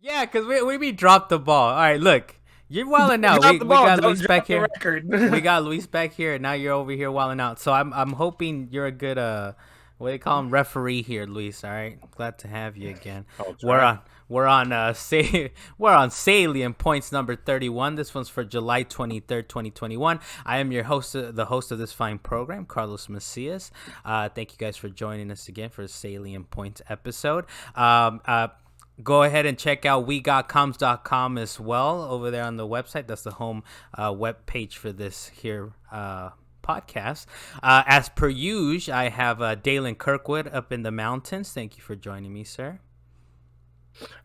Yeah, because we dropped the ball. All right, look, you're wilding out. Drop We the ball. got Don't Luis drop back the here. record. We got Luis back here. Now you're over here wilding out. So I'm hoping you're a good what do you call him, referee here, Luis. All right, glad to have you again. I'll We're try. on we're on we're on Salient Points number 31. This one's for July 23rd, 2021. I am your host, the host of this fine program, Carlos Macias. Thank you guys for joining us again for a Salient Points episode. Go ahead and check out wegotcoms.com as well over there on the website. That's the home web page for this here podcast. As per usual, I have Dalen Kirkwood up in the mountains. Thank you for joining me, sir.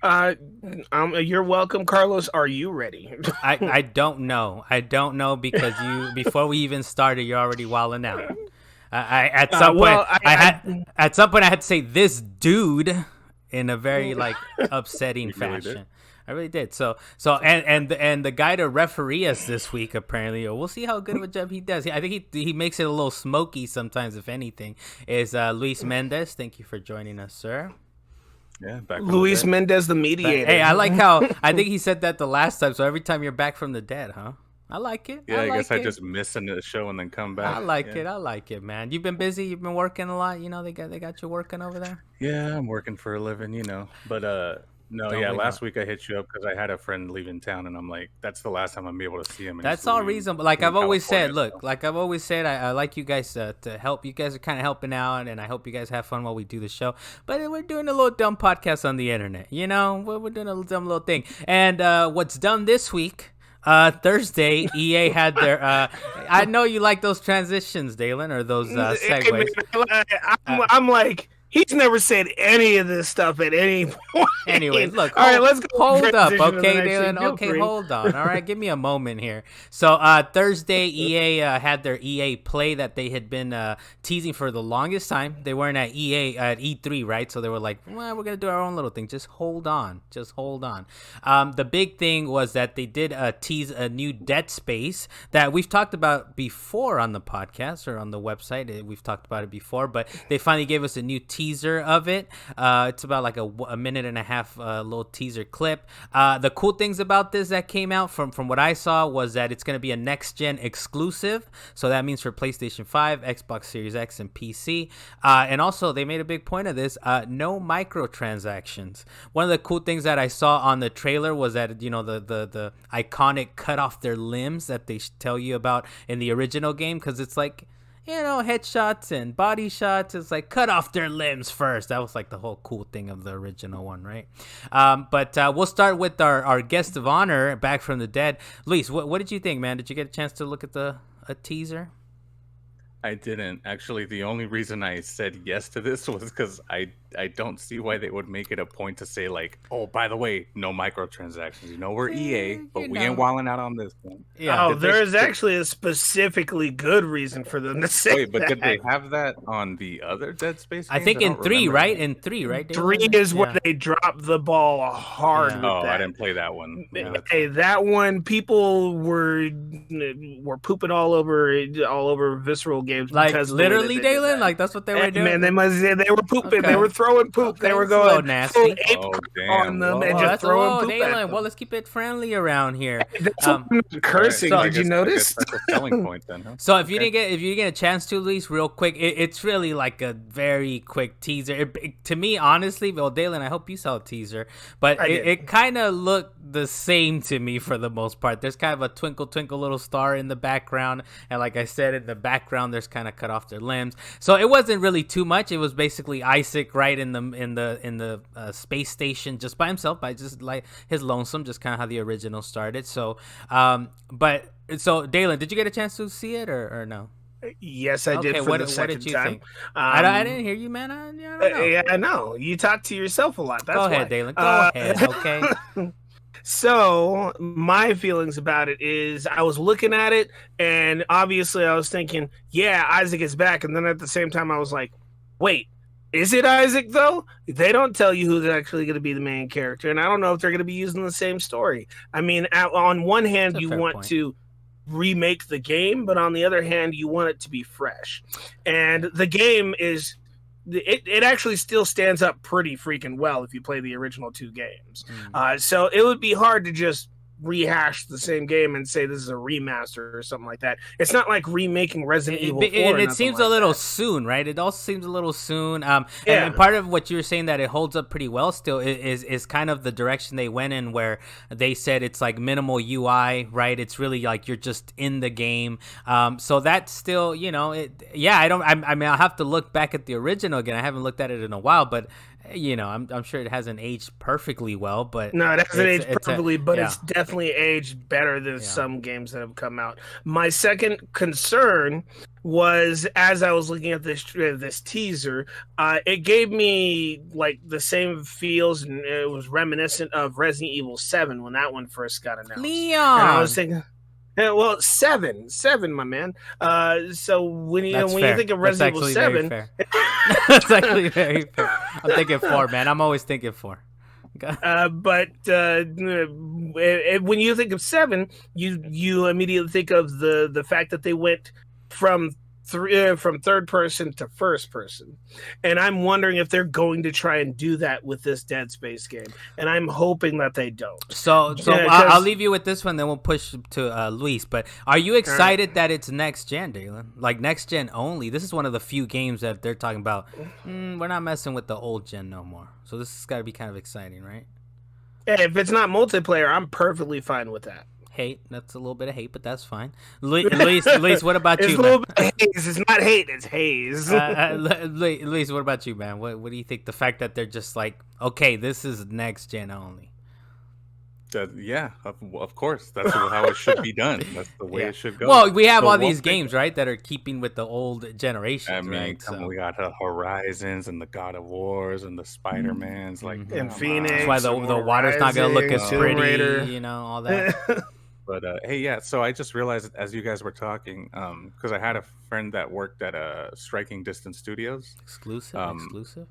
You're welcome, Carlos. Are you ready? I don't know. I don't know because before we even started, you're already wilding out. At some point I had to say this dude in a very upsetting fashion. I really did. So and the guy to referee us this week, apparently, we'll see how good of a job he does. I think he makes it a little smoky sometimes, if anything. Is Luis Mendez? Thank you for joining us, sir. Yeah, back. Luis Mendez, the mediator. Hey, I like how I think he said that the last time. So every time you're back from the dead, huh? I like it. Yeah, I guess I it. just miss the show and then come back. I like it. I like it, man. You've been busy. You've been working a lot. You know, they got you working over there. Yeah, I'm working for a living, But no, Don't yeah. we Last not? week I hit you up because I had a friend leaving town, and I'm like, that's the last time I'm able to see him. And That's he's all leaving reasonable. Like in I've always said, California, look, like I've always said, I like you guys to help. You guys are kind of helping out, and I hope you guys have fun while we do the show. But we're doing a little dumb podcast on the internet, We're doing a little dumb little thing. And what's dumb this week? Thursday, EA had their. I know you like those transitions, Dalen, or those segues. I'm like, he's never said any of this stuff at any point. Anyway, look. All right, let's go. Hold up, Transition to the okay, next Dalen. thing. Feel Okay, free. hold on. All right, give me a moment here. So Thursday, EA had their EA Play that they had been teasing for the longest time. They weren't at EA at E3, right? So they were like, well, we're gonna do our own little thing. Just hold on. The big thing was that they did tease a new Dead Space that we've talked about before on the podcast or on the website. We've talked about it before, but they finally gave us a new teaser of it. It's about like a minute and a half little teaser clip. The cool things about this that came out from what I saw was that it's going to be a next gen exclusive. So that means for PlayStation 5, Xbox Series X, and PC. And also they made a big point of this. No microtransactions. One of the cool things that I saw on the trailer was that, the iconic cut off their limbs that they tell you about in the original game. Because it's like, headshots and body shots. It's like cut off their limbs first. That was like the whole cool thing of the original one, right? But we'll start with our guest of honor back from the dead. Luis, what did you think, man? Did you get a chance to look at a teaser? I didn't. Actually, the only reason I said yes to this was because I don't see why they would make it a point to say, like, oh, by the way, no microtransactions. We're EA, but we ain't wilding out on this one. Yeah. Oh, there is actually a specifically good reason for them to say Wait, but that. did they have that on the other Dead Space games? I think in don't 3, remember. right? In 3, right? Three is where they drop the ball hard. Yeah. With Oh, that. I didn't play that one. Yeah, Hey, that one, people were pooping all over visceral games. Like because of the way that literally, they did Dalen? that. Like that's what they were Hey, doing? man, they were pooping. Okay. They were throwing poop. Okay, They were it's a little going nasty. full ape Oh, damn. on them and Oh, just that's throwing poop at Dalen. them. Well, let's keep it friendly around here. That's what I'm cursing. so I Did you notice? That's a selling point then, huh? So if you didn't get a chance to, at least real quick, it's really like a very quick teaser. To me, honestly, well, Dalen, I hope you saw a teaser, but it kind of looked the same to me for the most part. There's kind of a twinkle twinkle little star in the background, and like I said, in the background, there's kind of cut off their limbs. So it wasn't really too much. It was basically Isaac right in the space station just by himself, by just like his lonesome, just kind of how the original started. So, So, Dalen, did you get a chance to see it or no? Yes, I did. Okay, For what the second did you time. think? I didn't hear you, man. I don't know. Yeah, I know. You talk to yourself a lot. That's Go ahead, why. Dalen. Go ahead, okay? So my feelings about it is I was looking at it and obviously I was thinking, yeah, Isaac is back. And then at the same time, I was like, wait, is it Isaac though? They don't tell you who's actually going to be the main character. And I don't know if they're going to be using the same story. I mean, on one hand, That's a you fair want point. to remake the game, but on the other hand, you want it to be fresh. And the game is it actually still stands up pretty freaking well if you play the original 2 games. So it would be hard to just rehash the same game and say this is a remaster or something like that. It's not like remaking Resident Evil 4. And it seems like a little that. soon, right? It also seems a little soon. And part of what you were saying that it holds up pretty well still is kind of the direction they went in, where they said it's like minimal UI, right? It's really like you're just in the game. So that's still, you know, I mean, I'll have to look back at the original again. I haven't looked at it in a while, but you know, I'm sure it hasn't aged perfectly well, but no, it hasn't aged perfectly, but yeah. it's definitely aged better than some games that have come out. My second concern was, as I was looking at this teaser, it gave me like the same feels, and it was reminiscent of Resident Evil 7 when that one first got announced. Leon, and I was thinking. Yeah, well, seven, my man. So when you think of Resident Evil 7, that's actually very fair. I'm thinking 4, man. I'm always thinking 4. But when you think of 7, you immediately think of the fact that they went from third person to first person, and I'm wondering if they're going to try and do that with this Dead Space game, and I'm hoping that they don't. So I'll leave you with this one, then we'll push to Luis. But are you excited that it's next gen, Dalen? Like next gen only? This is one of the few games that they're talking about. We're not messing with the old gen no more. So this has got to be kind of exciting, right? Hey, if it's not multiplayer, I'm perfectly fine with that. Hate, that's a little bit of hate, but that's fine. Luis, what about you? It's a little bit of haze. It's not hate, it's haze. Luis, what about you, man? What do you think? The fact that they're just like, okay, this is next gen only. Yeah, of course. That's how it should be done. That's the way it should go. Well, we have all these games, right, that are keeping with the old generations. I mean, right? We got the Horizons and the God of Wars and the Spider-Mans, like and Phoenix. That's why the water's not gonna look as pretty, you know, all that. But hey, yeah. So I just realized as you guys were talking, because I had a friend that worked at Striking Distance Studios. Exclusive.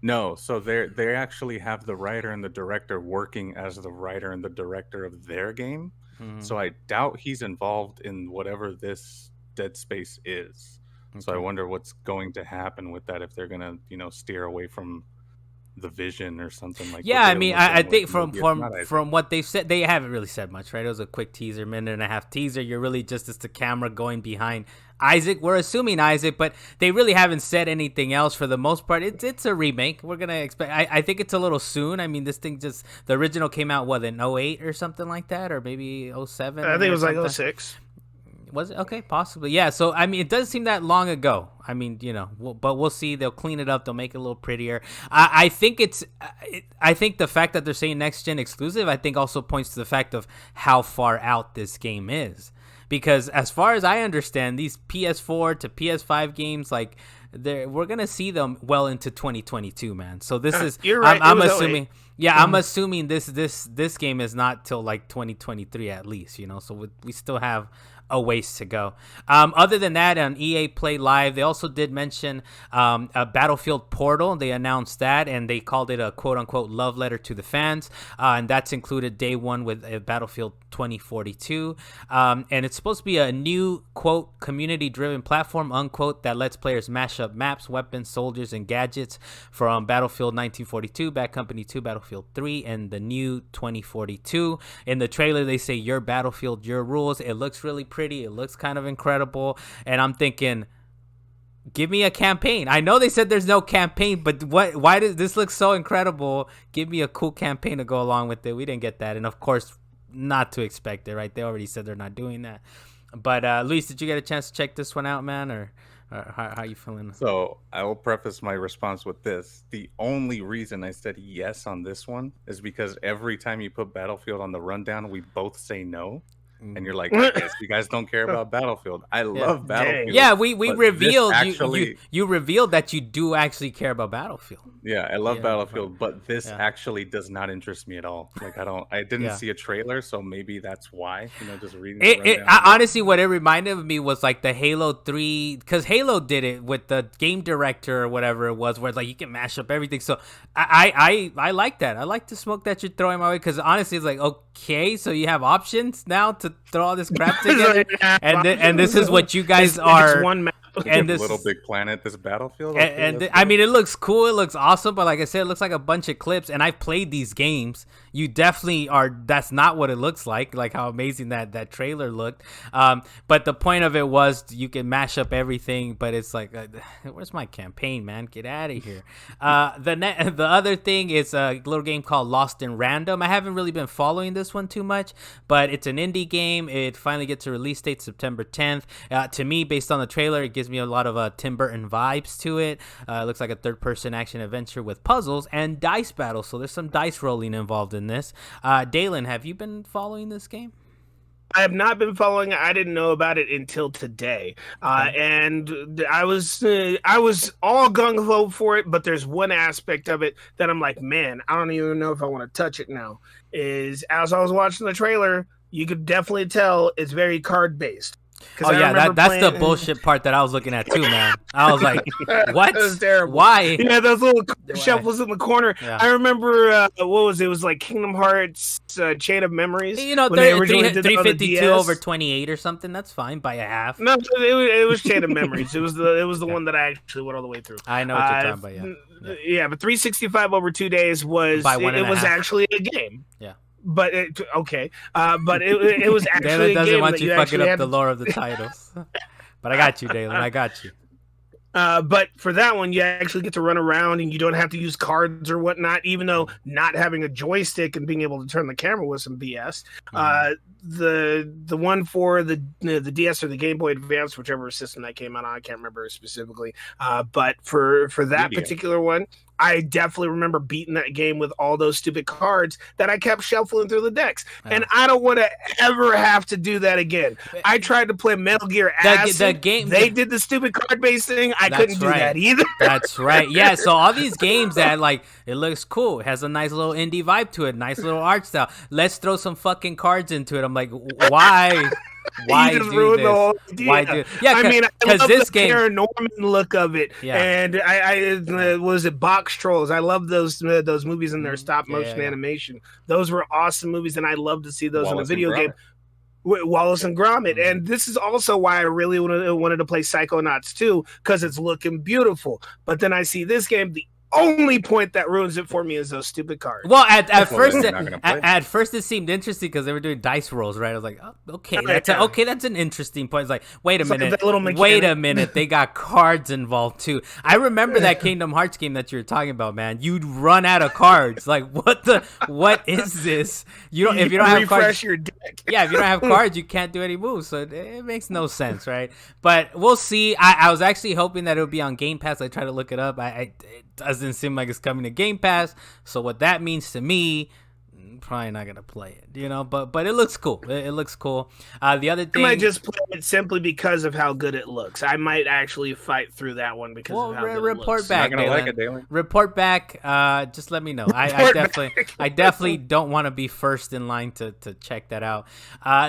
No, so they actually have the writer and the director working as the writer and the director of their game. So I doubt he's involved in whatever this Dead Space is. Okay. So I wonder what's going to happen with that, if they're gonna, steer away from the vision or something like that. Yeah, I mean, I think from what they've said, they haven't really said much, right? It was a quick teaser, 1.5-minute teaser. You're really just the camera going behind Isaac. We're assuming Isaac, but they really haven't said anything else for the most part. It's a remake. We're gonna expect. I think it's a little soon. I mean, this thing the original came out in 08 or something like that, or maybe 07. I think it was like 06. Was it? Okay, possibly. Yeah, so, I mean, it doesn't seem that long ago. I mean, but we'll see. They'll clean it up. They'll make it a little prettier. I think the fact that they're saying next-gen exclusive, I think also points to the fact of how far out this game is. Because as far as I understand, these PS4 to PS5 games, like, we're going to see them well into 2022, man. So this is... You're right. I'm assuming... Yeah, I'm assuming this game is not till, like, 2023 at least, So we still have a ways to go. Other than that, on EA Play Live, they also did mention a Battlefield Portal. They announced that, and they called it a quote-unquote love letter to the fans, and that's included day one with Battlefield 2042, and it's supposed to be a new, quote, community-driven platform, unquote, that lets players mash up maps, weapons, soldiers, and gadgets from Battlefield 1942, Bad Company 2, Battlefield 3, and the new 2042. In the trailer, they say, your Battlefield, your rules. It looks really pretty. It looks kind of incredible, and I'm thinking, give me a campaign. I know they said there's no campaign, but why does this look so incredible? Give me a cool campaign to go along with it. We didn't get that, and of course, not to expect it, right? They already said they're not doing that. But Luis, did you get a chance to check this one out, man, or how are you feeling? So I will preface my response with this: the only reason I said yes on this one is because every time you put Battlefield on the rundown, we both say no. And you're like, I guess you guys don't care about Battlefield. I love Battlefield. Yeah, we revealed you revealed that you do actually care about Battlefield. Yeah, I love Battlefield, but this actually does not interest me at all. Like I didn't see a trailer, so maybe that's why. Just reading it. Honestly, what it reminded me was like the Halo 3, because Halo did it with the game director or whatever it was, where it's like you can mash up everything. So I like that. I like the smoke that you're throwing my way, because honestly, it's like, okay, so you have options now to throw all this crap together, and this is what you guys are. One map. And this Little Big Planet, this Battlefield. I mean, it looks cool, it looks awesome, but like I said, it looks like a bunch of clips. And I've played these games. You definitely are. That's not what it looks like how amazing that trailer looked. But the point of it was you can mash up everything, but it's like, where's my campaign, man? Get out of here. The other thing is a little game called Lost in Random. I haven't really been following this one too much, but it's an indie game. It finally gets a release date September 10th. To me, based on the trailer, it gives me a lot of Tim Burton vibes to it. It looks like a third-person action adventure with puzzles and dice battles, so there's some dice rolling involved in this. Dalen, have you been following this game? I have not been following it. I didn't know about it until today, and I was all gung ho for it. But there's one aspect of it that I'm like, man, I don't even know if I want to touch it now. Is as I was watching the trailer, you could definitely tell it's very card based. Oh yeah, that's the bullshit part that I was looking at too, man. I was like, "What? That was terrible. Why?" Yeah, those little shelves in the corner. Yeah. I remember what was it? It was like Kingdom Hearts Chain of Memories. 352 over 28 or something. That's fine by a half. No, it was Chain of Memories. It was the one that I actually went all the way through. I know what you're talking about. Yeah, but 365 over 2 days was actually a game. Yeah. But it was actually Dalen doesn't a game want that you fucking up the lore of the titles. But I got you, Dalen. I got you. But for that one, you actually get to run around and you don't have to use cards or whatnot, even though not having a joystick and being able to turn the camera was some BS. The one for the DS or the Game Boy Advance, whichever system that came out on, I can't remember specifically. But for that particular one, I definitely remember beating that game with all those stupid cards that I kept shuffling through the decks. And I don't want to ever have to do that again. I tried to play Metal Gear Acid. They did the stupid card-based thing. I couldn't do that either. That's right. Yeah, so all these games that, like, it looks cool. It has a nice little indie vibe to it. Nice little art style. Let's throw some fucking cards into it. I'm like, why? Why do this? The whole idea. Why do? Yeah, I mean, because this game, game, Paranorman look of it, and I was it Box Trolls. I love those movies in their stop motion animation. Those were awesome movies, and I love to see those in a video game. Wallace and Gromit, and this is also why I really wanted to play Psychonauts 2, because it's looking beautiful. But then I see this game, the only point that ruins it for me is those stupid cards. Well, at first it seemed interesting because they were doing dice rolls, right? I was like, oh, okay, that's an interesting point. It's like, wait a minute, they got cards involved too. I remember that Kingdom Hearts game that you were talking about, man. You'd run out of cards. Like, what is this? If you don't have refresh cards, your deck. Yeah, if you don't have cards, you can't do any moves. So it makes no sense, right? But we'll see. I was actually hoping that it would be on Game Pass. I tried to look it up. It doesn't seem like it's coming to Game Pass. So what that means to me, probably not gonna play it, but it looks cool. It looks cool. The other thing, I might just play it simply because of how good it looks. I might actually fight through that one because of how good it looks. Back, not gonna like it, Dalen. Report back. Just let me know. I definitely don't want to be first in line to check that out.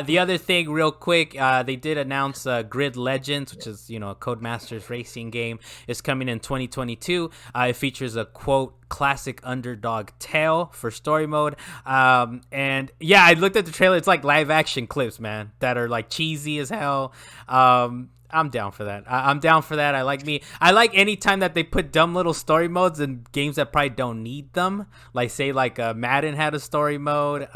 The other thing, real quick, they did announce Grid Legends, which is a Codemasters racing game, is coming in 2022. It features a quote classic underdog tale for story mode. And yeah, I looked at the trailer. It's like live action clips, man, that are like cheesy as hell. I'm down for that. I'm down for that. I like any time that they put dumb little story modes in games that probably don't need them. Like say Madden had a story mode.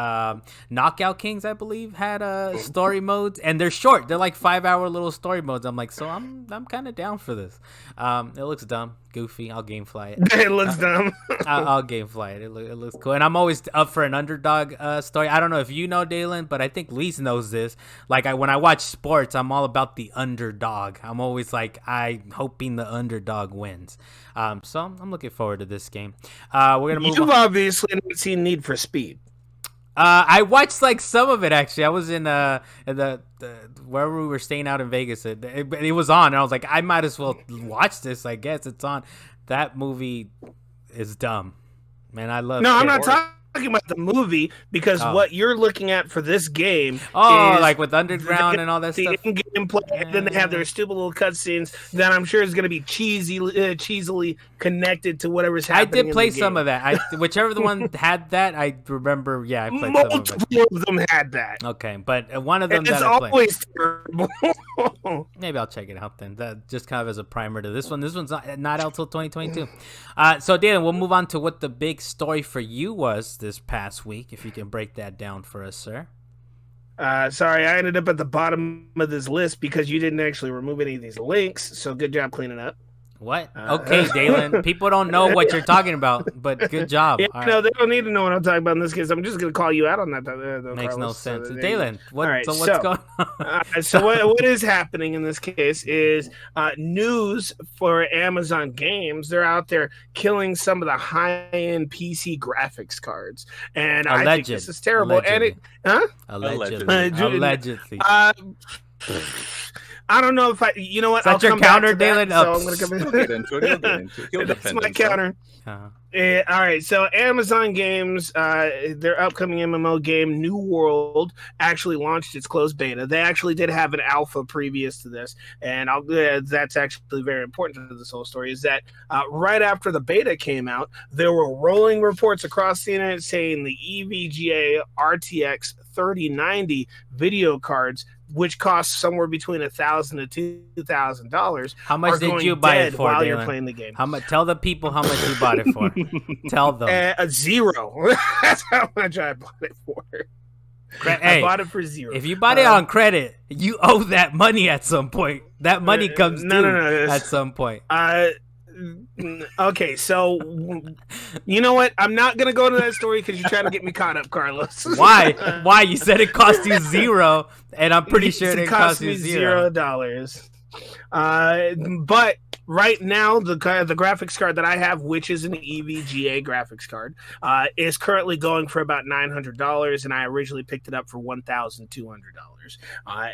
Knockout Kings, I believe, had a story mode, and they're short. They're like 5-hour little story modes. I'm like, so I'm kind of down for this. It looks dumb, goofy. I'll gamefly it. It looks dumb. I'll gamefly it. It looks cool, and I'm always up for an underdog story. I don't know if you know, Dalen, but I think Luis knows this. Like when I watch sports, I'm all about the underdog. I'm always like, I'm hoping the underdog wins. So I'm looking forward to this game. We're gonna move. You've obviously seen Need for Speed. I watched some of it actually. I was in the wherever we were staying out in Vegas. It was on, and I was like, I might as well watch this. I guess it's on. That movie is dumb, man. I love. No, I'm not talking about the movie because what you're looking at for this game is like with Underground and all that stuff. The in-game play, and then they have their stupid little cutscenes that I'm sure is going to be cheesily connected to whatever's happening. I did play some of that. Whichever the one had that, I remember. Yeah, I played multiple some of them had that. Okay, but one of them it's that I played. Always terrible. Maybe I'll check it out then. That just kind of as a primer to this one. This one's not out till 2022. So Dan, we'll move on to what the big story for you was this past week. If you can break that down for us, sir. Sorry, I ended up at the bottom of this list because you didn't actually remove any of these links. So good job cleaning up. What? Okay, Dalen. People don't know what you're talking about, but good job. Yeah, no, they don't need to know what I'm talking about in this case. I'm just going to call you out on that. Makes Carlos, no sense. So Dalen, what's so, going on? So what is happening in this case is news for Amazon Games. They're out there killing some of the high-end PC graphics cards, and I think this is terrible. Allegedly. Allegedly. I don't know if you know what? Is that your counter, Dalen? So I'm going to come in. That's my counter. Uh-huh. All right, so Amazon Games, their upcoming MMO game, New World, actually launched its closed beta. They actually did have an alpha previous to this, and that's actually very important to this whole story, is that right after the beta came out, there were rolling reports across the internet saying the EVGA RTX 3090 video cards, which cost somewhere between $1,000 to $2,000. How much did you buy it for, while Dalen? you're playing the game? How much? Tell the people how much you bought it for. Tell them. $0. That's how much I bought it for. Hey, I bought it for $0. If you bought it on credit, you owe that money at some point. That money comes due at some point. Okay, so you know what? I'm not gonna go to that story because you're trying to get me caught up, Carlos. Why? Why? You said it cost you $0, and I'm pretty sure it cost you $0. But right now, the graphics card that I have, which is an EVGA graphics card, is currently going for about $900, and I originally picked it up for $1,200.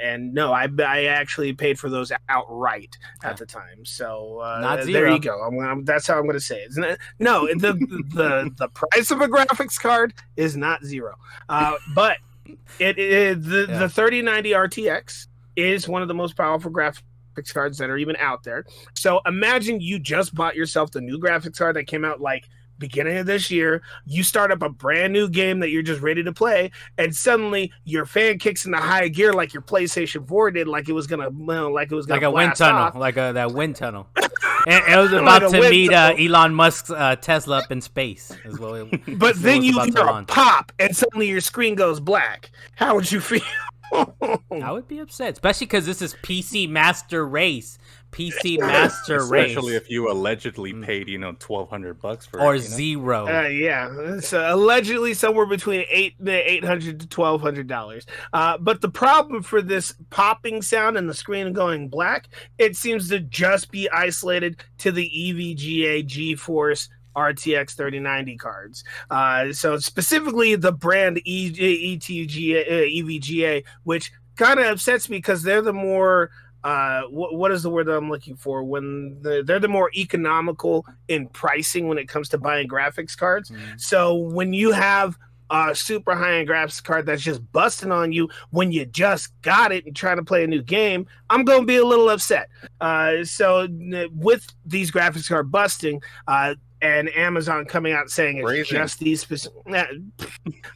And no, I actually paid for those outright at the time. So not zero. There you go. That's how I'm going to say it. No, the price of a graphics card is not $0. But the 3090 RTX is one of the most powerful graphics cards that are even out there. So imagine you just bought yourself the new graphics card that came out like beginning of this year. You start up a brand new game that you're just ready to play, and suddenly your fan kicks into high gear like your PlayStation 4 did, like it was gonna like a wind tunnel, off. that wind tunnel. And it was about to meet Elon Musk's Tesla up in space as well. But then you hear a pop, and suddenly your screen goes black. How would you feel? I would be upset, especially because this is PC Master Race. PC Master Race. Especially if you allegedly paid, $1,200 for or it. $0. Yeah. So allegedly somewhere between $800 to $1,200. But the problem for this popping sound and the screen going black, it seems to just be isolated to the EVGA GeForce RTX 3090 cards. So specifically the brand EVGA, which kind of upsets me because they're the more what is the word that I'm looking for? When they're the more economical in pricing when it comes to buying graphics cards. Mm-hmm. So when you have a super high-end graphics card that's just busting on you when you just got it and trying to play a new game, I'm going to be a little upset. So with these graphics card busting, and Amazon coming out saying it's just these specific.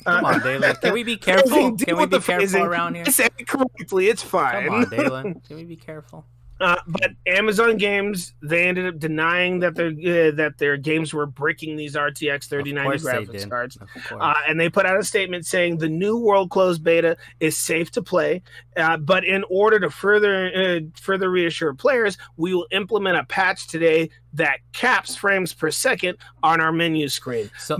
Come on, Dalen. Can we be careful? Can we be careful around here? Say it correctly. It's fine. Come on, Dalen. Can we be careful? But Amazon Games, they ended up denying that their games were bricking these RTX 3090 graphics cards. And they put out a statement saying the New World closed beta is safe to play, but in order to further reassure players, we will implement a patch today that caps frames per second on our menu screen. So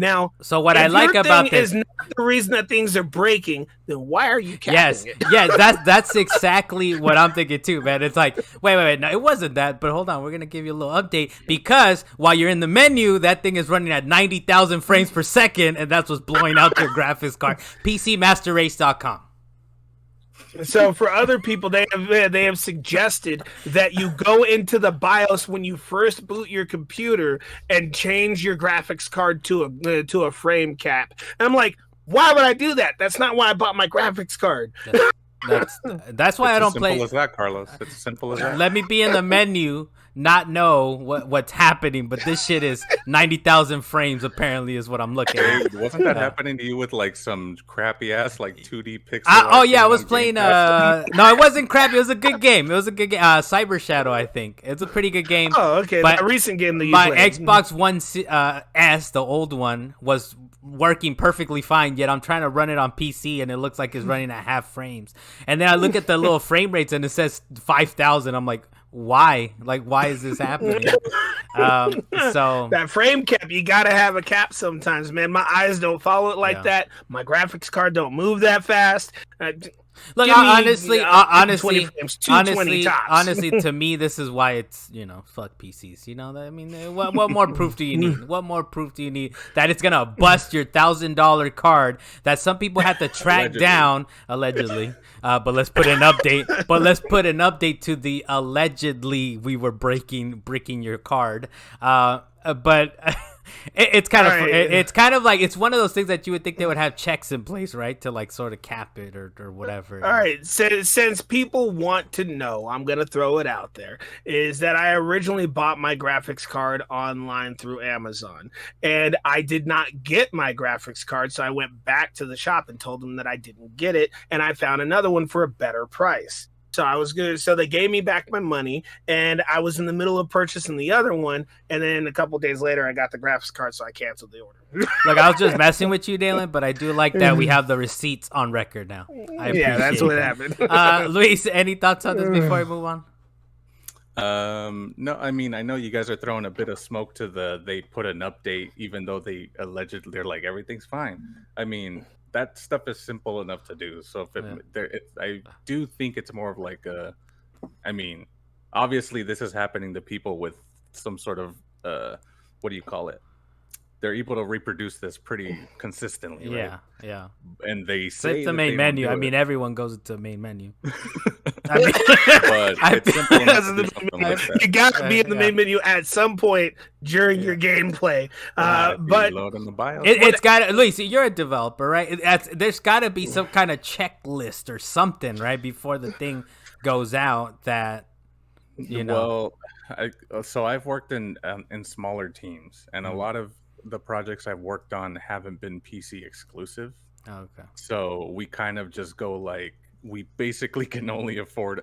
what I like about this is not the reason that things are breaking, then why are you capping it? Yeah, that's exactly what I'm thinking too, man. It's like, wait, no, it wasn't that, but hold on, we're gonna give you a little update because while you're in the menu, that thing is running at 90,000 frames per second, and that's what's blowing out your graphics card. PCMasterRace.com. So for other people, they have suggested that you go into the BIOS when you first boot your computer and change your graphics card to a frame cap. And I'm like, why would I do that? That's not why I bought my graphics card. That's why I don't play. Simple as that, Carlos. It's as simple as that. Let me be in the menu, not know what's happening, but this shit is 90,000 frames. Apparently, is what I'm looking at. Wasn't that happening to you with like some crappy ass like 2D pixel? Oh yeah, I was playing. No, it wasn't crappy. It was a good game. Cyber Shadow, I think. It's a pretty good game. Oh, okay. But a recent game that you my played. Xbox One S, the old one, was working perfectly fine, yet I'm trying to run it on PC and it looks like it's running at half frames. And then I look at the little frame rates and it says 5,000. I'm like, why? Like, why is this happening? So that frame cap, you gotta have a cap sometimes, man. My eyes don't follow it like that. My graphics card don't move that fast. Look, honestly, to me, this is why it's, fuck PCs. You know, I mean, what more proof do you need? What more proof do you need that it's gonna bust your $1,000 card that some people have to track down allegedly? But let's put an update. But let's put an update to the allegedly we were bricking your card. But. It's kind of it's kind of like it's one of those things that you would think they would have checks in place, right, to like sort of cap it or whatever. All right, since people want to know, I'm gonna throw it out there. Is that I originally bought my graphics card online through Amazon, and I did not get my graphics card, so I went back to the shop and told them that I didn't get it, and I found another one for a better price. So I was good. So they gave me back my money, and I was in the middle of purchasing the other one. And then a couple days later, I got the graphics card, so I canceled the order. Look, I was just messing with you, Dalen, but I do like that we have the receipts on record now. Yeah, that's what happened. Luis, any thoughts on this before we move on? No, I mean, I know you guys are throwing a bit of smoke to they put an update, even though they're like everything's fine. I mean, that stuff is simple enough to do. So I do think it's more of like I mean, obviously this is happening to people with some sort of what do you call it? They're able to reproduce this pretty consistently, right? Yeah. And they say it's the main menu. I mean, everyone goes to the main menu. But it's simple enough to do something like that. You gotta be in the main menu at some point during your gameplay. But loading the BIOS. It's got to. Luis, you're a developer, right? There's got to be some kind of checklist or something, right, before the thing goes out that Well, so I've worked in smaller teams, and a lot of the projects I've worked on haven't been PC exclusive. Okay. So we kind of just go like, we basically can only afford,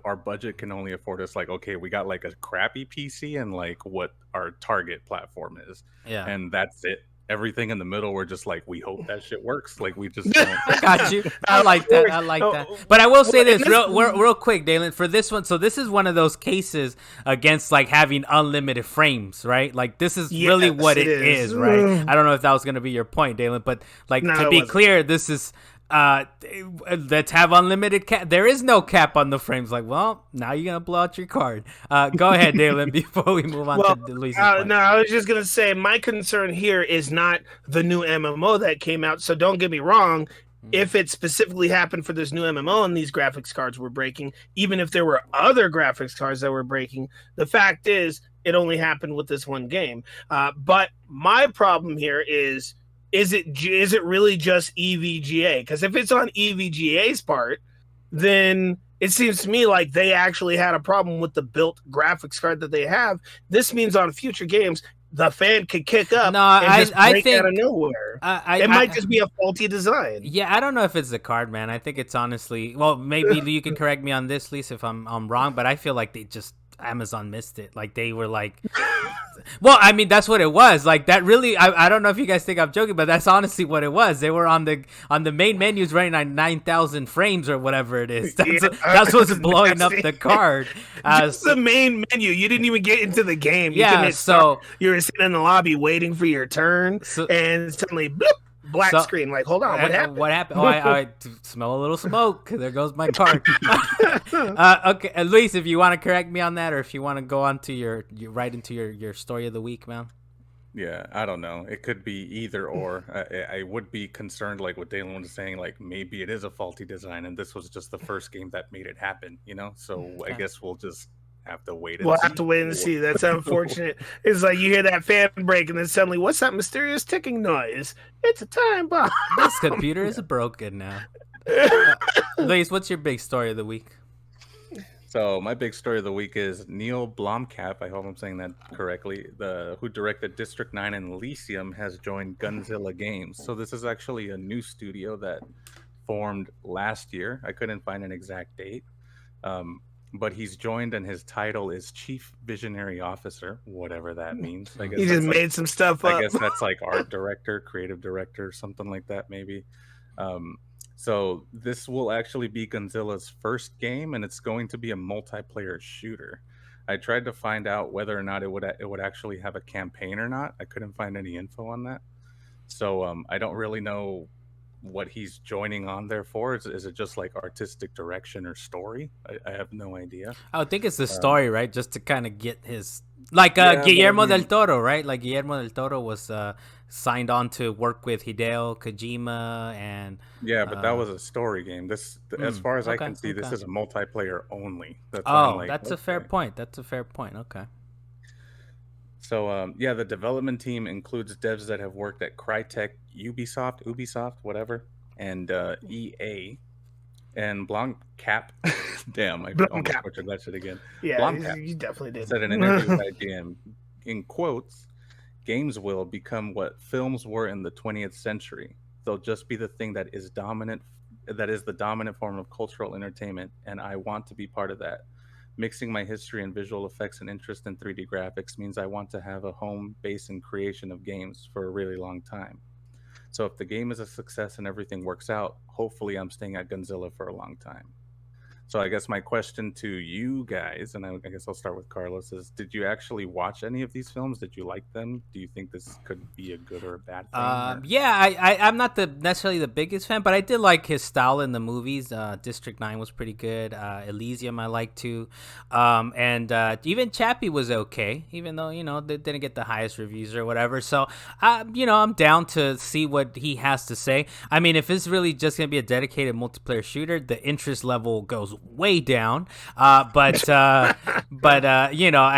our budget can only afford us like, okay, we got like a crappy PC and like what our target platform is. Yeah. And that's it. Everything in the middle, we're just like, we hope that shit works. Like we just don't. I got you. I like that. But I will say this real quick, Dalen, for this one. So this is one of those cases against like having unlimited frames, right? Like this is really what it is, right? I don't know if that was going to be your point, Dalen, but like to be clear, this is let's have unlimited cap. There is no cap on the frames. Like, well, now you're gonna blow out your card. Go ahead, Dalen, before we move on to Luis's point. No, I was just gonna say my concern here is not the new MMO that came out. So don't get me wrong. If it specifically happened for this new MMO and these graphics cards were breaking, even if there were other graphics cards that were breaking, the fact is it only happened with this one game. But my problem here is it really just EVGA? Because if it's on EVGA's part, then it seems to me like they actually had a problem with the built graphics card that they have. This means on future games, the fan could kick up and just break out of nowhere. It might just be a faulty design. Yeah, I don't know if it's the card, man. I think it's honestly, well, maybe you can correct me on this, Lisa, if I'm wrong, but I feel like Amazon missed it. Like they were like, well, I mean, that's what it was. Like that really, I don't know if you guys think I'm joking, but that's honestly what it was. They were on the main menus running on 9,000 frames or whatever it is. That's what's blowing up the card. Just the main menu. You didn't even get into the game. You were sitting in the lobby waiting for your turn, and suddenly, bloop, black screen. Like, hold on, what happened? Oh, I smell a little smoke. There goes my card. Okay, Luis, if you want to correct me on that, or if you want to go on to your story of the week, man. Yeah, I don't know. It could be either or. I would be concerned, like what Dalen was saying, like maybe it is a faulty design, and this was just the first game that made it happen. So I guess we'll just have to wait. Have to wait and see. That's unfortunate. It's like you hear that fan break, and then suddenly, what's that mysterious ticking noise? It's a time bomb. This computer is broken now. Luis, what's your big story of the week? So my big story of the week is Neil Blomkamp. I hope I'm saying that correctly. Who directed District 9 and Elysium has joined Gunzilla Games. So this is actually a new studio that formed last year. I couldn't find an exact date, but he's joined, and his title is Chief Visionary Officer, whatever that means. I guess He just made some stuff up. I guess that's like art director, creative director, something like that, maybe. So this will actually be Gunzilla's first game, and it's going to be a multiplayer shooter. I tried to find out whether or not it would actually have a campaign or not. I couldn't find any info on that. So I don't really know what he's joining on there for. Is it just like artistic direction or story? I have no idea. I would think it's the story, right? Just to kind of get his like Yeah, Guillermo but I del Toro, right? Like Guillermo del Toro was signed on to work with Hideo Kojima, and Yeah, but that was a story game. As far as I can see, this okay. is a multiplayer only. That's why I'm like, that's a fair point. That's a fair point. Okay. So yeah, the development team includes devs that have worked at Crytek, Ubisoft, whatever, and EA, and Blomkamp. Damn, I almost Blomkamp. butchered that shit again. Yeah, Blomkamp you definitely did. said in an interview with IGN, in quotes, games will become what films were in the 20th century. They'll just be the thing that is the dominant form of cultural entertainment, and I want to be part of that. Mixing my history and visual effects and interest in 3D graphics means I want to have a home base in creation of games for a really long time. So if the game is a success and everything works out, hopefully I'm staying at Gunzilla for a long time. So I guess my question to you guys, and I guess I'll start with Carlos, is did you actually watch any of these films? Did you like them? Do you think this could be a good or a bad thing? Yeah, I'm not necessarily the biggest fan, but I did like his style in the movies. District 9 was pretty good. Elysium I liked too. And even Chappie was okay, even though, they didn't get the highest reviews or whatever. So, I'm down to see what he has to say. I mean, if it's really just going to be a dedicated multiplayer shooter, the interest level goes way down. But I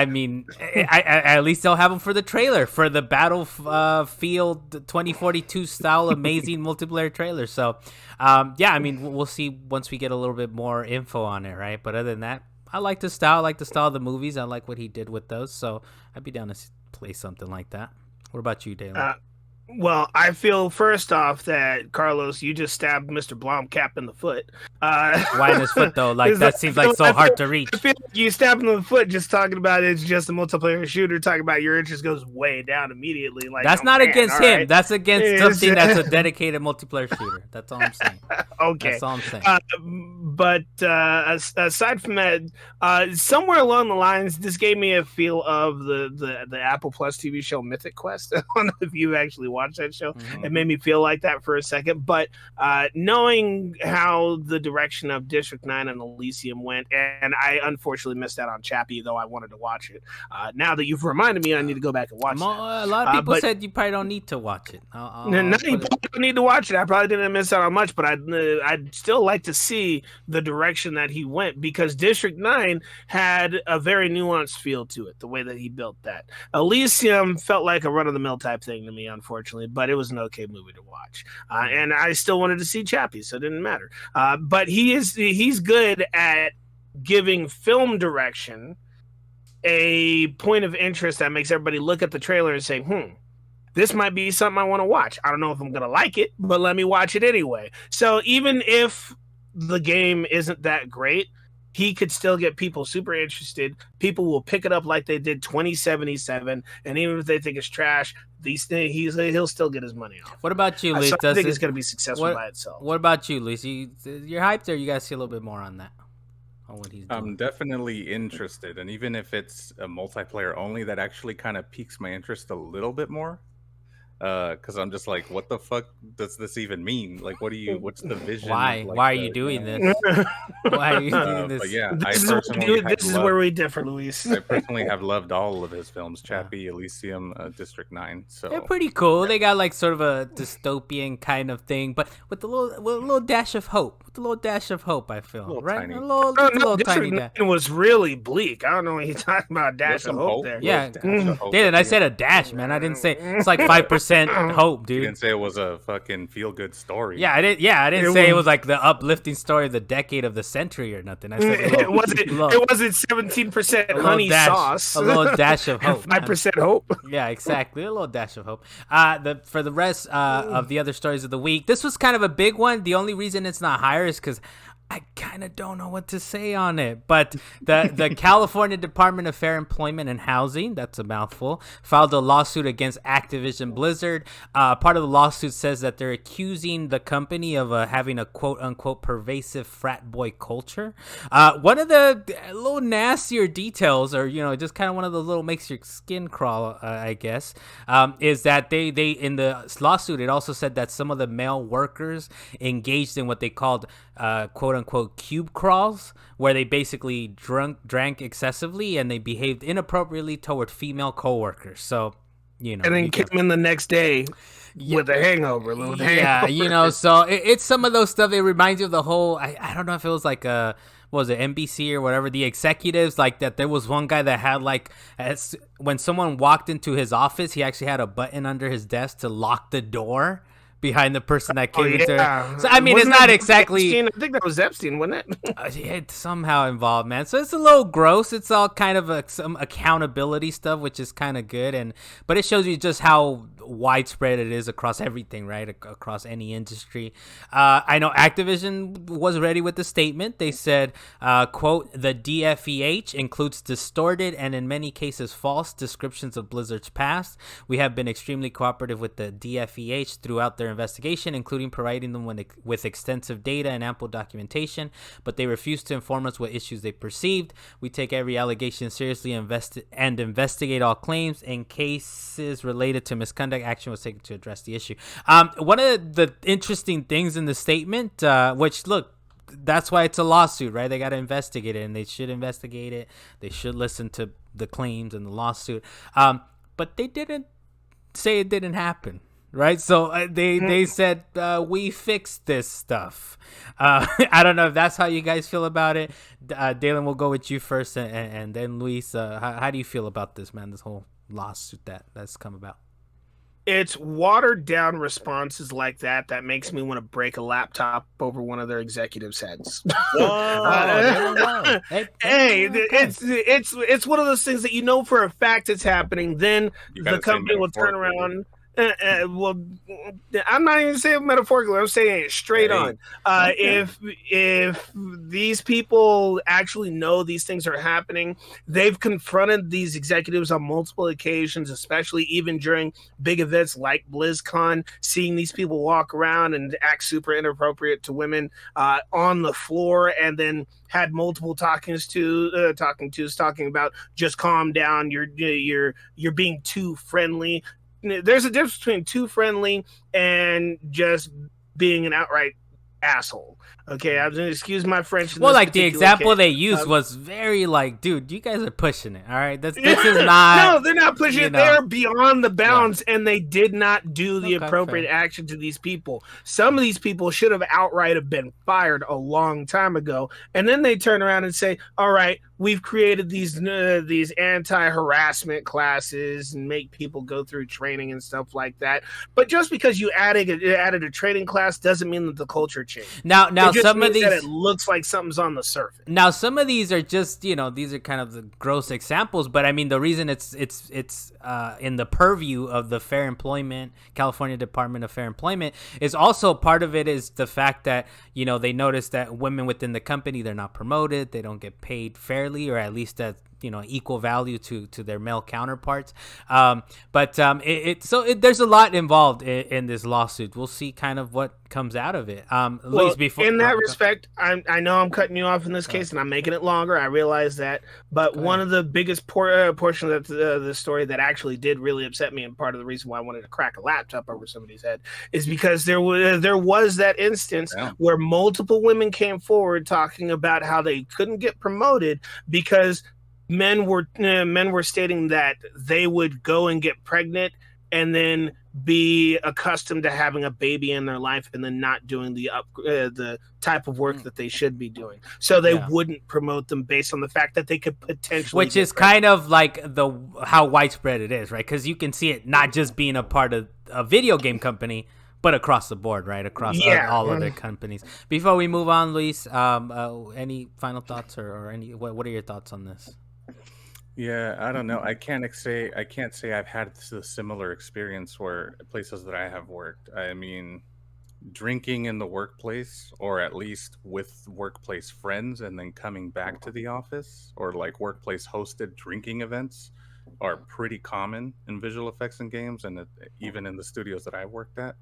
mean, I at least they'll have them for the trailer, for the Battlefield 2042 style amazing multiplayer trailer. So, I mean, we'll see once we get a little bit more info on it, right? But other than that, I like the style. I like the style of the movies. I like what he did with those. So I'd be down to play something like that. What about you, Dalen? Well, I feel first off that Carlos, you just stabbed Mr. Blomkamp in the foot. Why in his foot though? Like that seems like so hard to reach. I feel like you stabbed him in the foot just talking about it's just a multiplayer shooter. Talking about your interest goes way down immediately. Like that's not against him. Right? That's against something that's a dedicated multiplayer shooter. That's all I'm saying. Okay, that's all I'm saying. But aside from that, somewhere along the lines, this gave me a feel of the Apple Plus TV show Mythic Quest. I don't know if you actually watched that show. Mm-hmm. It made me feel like that for a second. But knowing how the direction of District 9 and Elysium went, and I unfortunately missed out on Chappie, though I wanted to watch it. Now that you've reminded me, I need to go back and watch it. A lot of people said you probably don't need to watch it. You probably don't need to watch it. I probably didn't miss out on much, but I'd still like to see the direction that he went, because District 9 had a very nuanced feel to it, the way that he built that. Elysium felt like a run-of-the-mill type thing to me, unfortunately, but it was an okay movie to watch. And I still wanted to see Chappie, so it didn't matter. But he's good at giving film direction a point of interest that makes everybody look at the trailer and say, this might be something I want to watch. I don't know if I'm going to like it, but let me watch it anyway. So even if the game isn't that great, he could still get people super interested. People will pick it up like they did 2077, and even if they think it's trash, he'll still get his money off. What about you, Luis? So I think it's going to be successful by itself. What about you, Luis? You're hyped, or you guys see a little bit more on that? On what he's doing? I'm definitely interested, and even if it's a multiplayer only, that actually kind of piques my interest a little bit more. Because I'm just like, what the fuck does this even mean? Like, what's the vision? Why are you doing this? Why are you doing this? But yeah, this is where we differ, Luis. I personally have loved all of his films: Chappie, Elysium, District 9. So they're pretty cool. They got like sort of a dystopian kind of thing, but with a little dash of hope. With a little dash of hope, I feel, right? Tiny. A little tiny dash. It was really bleak. I don't know what you're talking about. Dash of hope there. Yeah, David, I said a dash, man. I didn't say it's like 5%. 100% hope, You dude. didn't say it was a fucking feel good story. Yeah, I didn't say it was like the uplifting story of the decade of the century or nothing. I said It wasn't 17% honey sauce. a little dash of hope. 5% hope. Yeah, exactly. A little dash of hope. For the rest of the other stories of the week, this was kind of a big one. The only reason it's not higher is because I kind of don't know what to say on it. But the California Department of Fair Employment and Housing, that's a mouthful, filed a lawsuit against Activision Blizzard. Part of the lawsuit says that they're accusing the company of having a quote-unquote pervasive frat boy culture. One of the little nastier details, or, just kind of one of the little makes your skin crawl, I guess, is that they in the lawsuit, it also said that some of the male workers engaged in what they called quote-unquote cube crawls, where they basically drank excessively and they behaved inappropriately toward female coworkers. So, and then came in the next day with a hangover. So it's some of those stuff. It reminds you of the whole, I don't know if it was like what was it, NBC or whatever, the executives, like that there was one guy that had when someone walked into his office, he actually had a button under his desk to lock the door behind the person that came into it. So, I mean, it's not exactly... Epstein? I think that was Epstein, wasn't it? It's somehow involved, man. So it's a little gross. It's all kind of some accountability stuff, which is kind of good. But it shows you just how widespread it is across everything, right? Across any industry. I know Activision was ready with the statement. They said, quote, "The DFEH includes distorted and in many cases false descriptions of Blizzard's past. We have been extremely cooperative with the DFEH throughout their investigation, including providing them with extensive data and ample documentation, but they refused to inform us what issues they perceived. We take every allegation seriously and investigate all claims. In cases related to misconduct, action was taken to address the issue." One of the interesting things in the statement, which, look, that's why it's a lawsuit, right? They got to investigate it, and they should investigate it. They should listen to the claims and the lawsuit. But they didn't say it didn't happen. Right, so they said we fixed this stuff. I don't know if that's how you guys feel about it. Dalen, we'll go with you first, and then Luis. How do you feel about this, man? This whole lawsuit that's come about. It's watered down responses like that makes me want to break a laptop over one of their executives' heads. It's one of those things that for a fact it's happening. Then the company will turn around. Well, I'm not even saying metaphorically. I'm saying it straight on. If these people actually know these things are happening, they've confronted these executives on multiple occasions, especially even during big events like BlizzCon, seeing these people walk around and act super inappropriate to women on the floor, and then had multiple talking about just calm down. You're being too friendly. There's a difference between too friendly and just being an outright asshole. Okay, I'm gonna excuse my French. Well, like the example they used was very dude, you guys are pushing it. All right, this is not. No, they're not pushing it. They're beyond the bounds, and they did not do the appropriate action to these people. Some of these people should have outright been fired a long time ago, and then they turn around and say, "All right, we've created these anti-harassment classes and make people go through training and stuff like that." But just because you added a training class doesn't mean that the culture changed. Now some of these, it looks like something's on the surface. Now some of these are just these are kind of the gross examples, but I mean the reason it's in the purview of the California Department of Fair Employment is also part of it is the fact that they notice that women within the company, they're not promoted, they don't get paid fairly, or at least at equal value to their male counterparts. But there's a lot involved in this lawsuit. We'll see kind of what comes out of it. In that respect, I know I'm cutting you off in this case, and I'm making it longer. I realize that, but one of the biggest portions of the story that actually did really upset me, and part of the reason why I wanted to crack a laptop over somebody's head, is because there was that instance where multiple women came forward talking about how they couldn't get promoted because men were stating that they would go and get pregnant and then be accustomed to having a baby in their life and then not doing the type of work that they should be doing. So they wouldn't promote them based on the fact that they could potentially, which is kind of like how widespread it is, right? Because you can see it not just being a part of a video game company, but across the board, right? Across all other companies. Before we move on, Luis, any final thoughts or any? What are your thoughts on this? Yeah, I don't know. I can't say I've had a similar experience where places that I have worked. I mean, drinking in the workplace, or at least with workplace friends, and then coming back to the office, or like workplace hosted drinking events, are pretty common in visual effects and games, and even in the studios that I worked at.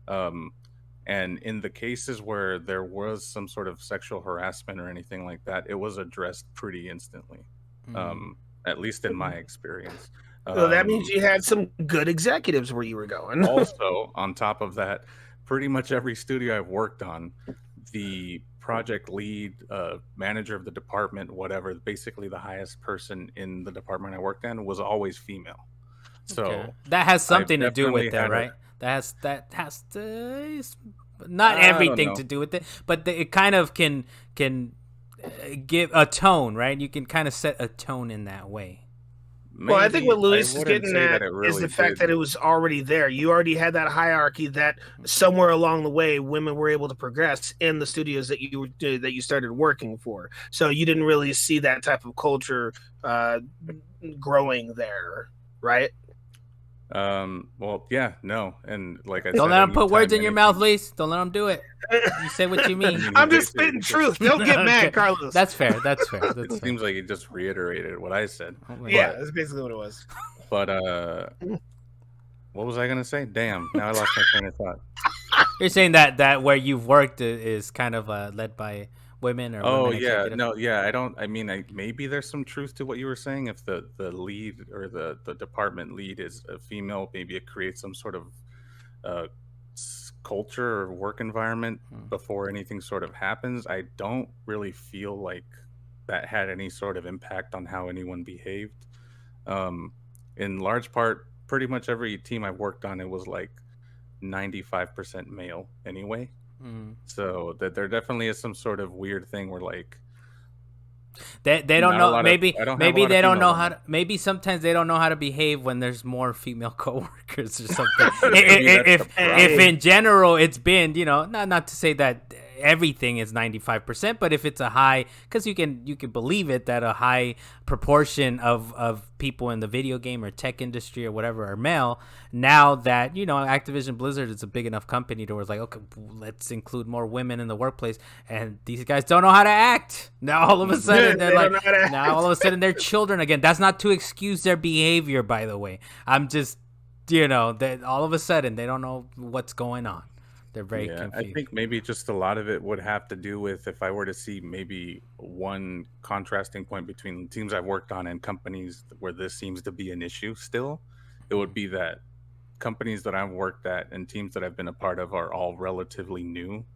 And in the cases where there was some sort of sexual harassment or anything like that, it was addressed pretty instantly. At least in my experience. So that means you had some good executives where you were going. Also, on top of that, pretty much every studio I've worked on, the project lead, manager of the department, whatever, basically the highest person in the department I worked in, was always female. So that has something to do with it, right? That has to, not everything to do with it, but it kind of can give a tone, right? You can kind of set a tone in that way. Well, I think what Luis is getting at is the fact that it was already there. You already had that hierarchy that somewhere along the way, women were able to progress in the studios that you started working for. So you didn't really see that type of culture growing there, right? Well, yeah, no, and like I don't let them put words in your mouth, Luis. Don't let them do it. You say what you mean. I'm just spitting truth. Don't get mad, Carlos. That's fair. It seems like he just reiterated what I said. Yeah, that's basically what it was. But what was I gonna say? Damn, now I lost my train of thought. You're saying that where you've worked is kind of led by women, or maybe there's some truth to what you were saying. If the lead or the department lead is a female, maybe it creates some sort of culture or work environment before anything sort of happens. I don't really feel like that had any sort of impact on how anyone behaved. In large part, pretty much every team I've worked on, it was like 95% male anyway. So that there definitely is some sort of weird thing where like they don't know, maybe they don't know how to, maybe sometimes they don't know how to behave when there's more female coworkers or something. if in general it's been, not to say that everything is 95%, but if it's a high, because you can believe it, that a high proportion of people in the video game or tech industry or whatever are male, now that Activision Blizzard is a big enough company to where it's like, okay, let's include more women in the workplace, and these guys don't know how to act. Now all of a sudden they're children again. That's not to excuse their behavior, by the way. I'm just that all of a sudden they don't know what's going on. They're very confused. I think maybe just a lot of it would have to do with, if I were to see maybe one contrasting point between teams I've worked on and companies where this seems to be an issue still, it would be that companies that I've worked at and teams that I've been a part of are all relatively new,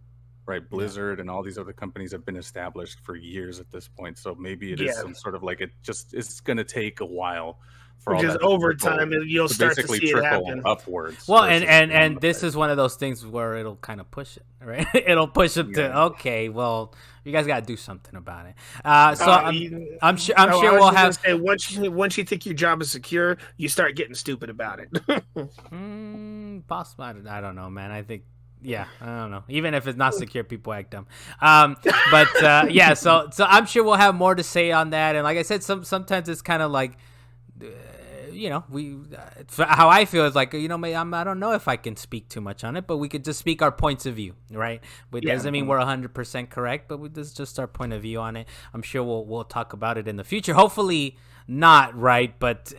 right? Blizzard and all these other companies have been established for years at this point. So maybe it is some sort of like, it's going to take a while. Which is over time, you'll start to see it happen upwards. Well, and this is one of those things where it'll kind of push it, right? It'll push them to, okay, well, you guys got to do something about it. I'm sure we'll have. Say, once you think your job is secure, you start getting stupid about it. Possibly, I don't know, man. I think. Yeah, I don't know. Even if it's not secure, people act dumb. So I'm sure we'll have more to say on that. And like I said, sometimes it's kind of like, how I feel is like, I don't know if I can speak too much on it, but we could just speak our points of view, right? It doesn't mean we're 100% correct, but this is just our point of view on it. I'm sure we'll talk about it in the future. Hopefully not, right? But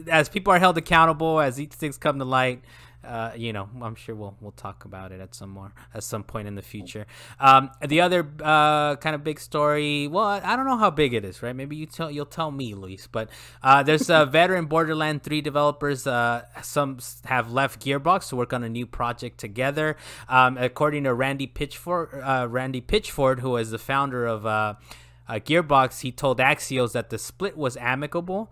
as people are held accountable, as these things come to light, I'm sure we'll talk about it at some point in the future. The other kind of big story, well, I don't know how big it is, right? Maybe you'll tell me, Luis. But there's veteran Borderlands 3 developers. Some have left Gearbox to work on a new project together. According to Randy Pitchford, who is the founder of Gearbox, he told Axios that the split was amicable.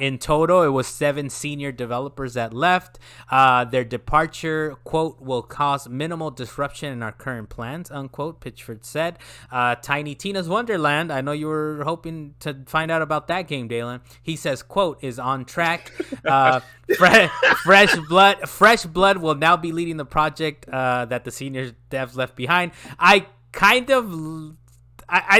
In total, it was 7 senior developers that left. Their departure, quote, will cause minimal disruption in our current plans, unquote, Pitchford said. Tiny Tina's Wonderland, I know you were hoping to find out about that game, Dalen. He says, quote, is on track. Fresh blood will now be leading the project that the senior devs left behind. I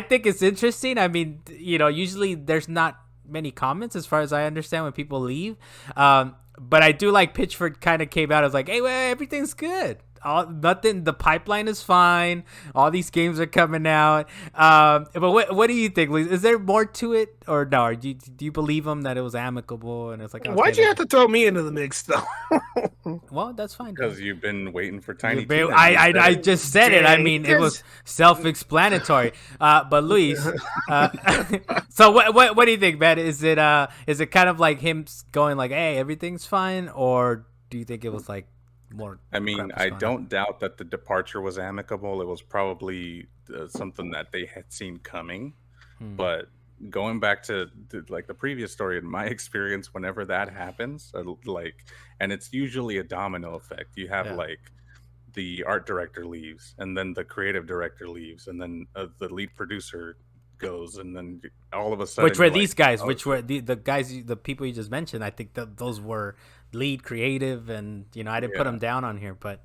think it's interesting. I mean, usually there's not many comments as far as I understand when people leave. But I do like Pitchford kind of came out as like, hey, well, everything's good. The pipeline is fine. All these games are coming out. But what do you think, Luis? Is there more to it, or no? Or do you believe him that it was amicable and it's like? Why'd you have to throw me into the mix though? Well, that's fine. Because you've been waiting for Tiny. I just said it. I mean, it was self-explanatory. But Luis, so what do you think, man? Is it kind of like him going like, hey, everything's fine, or do you think it was like? More. I mean, I don't doubt that the departure was amicable. It was probably something that they had seen coming. But going back to like the previous story, in my experience, whenever that happens, and it's usually a domino effect. You have like the art director leaves, and then the creative director leaves, and then the lead producer goes, and then all of a sudden, which were these guys? Which were the guys, the people you just mentioned? I think those were lead creative, and I didn't put them down on here, but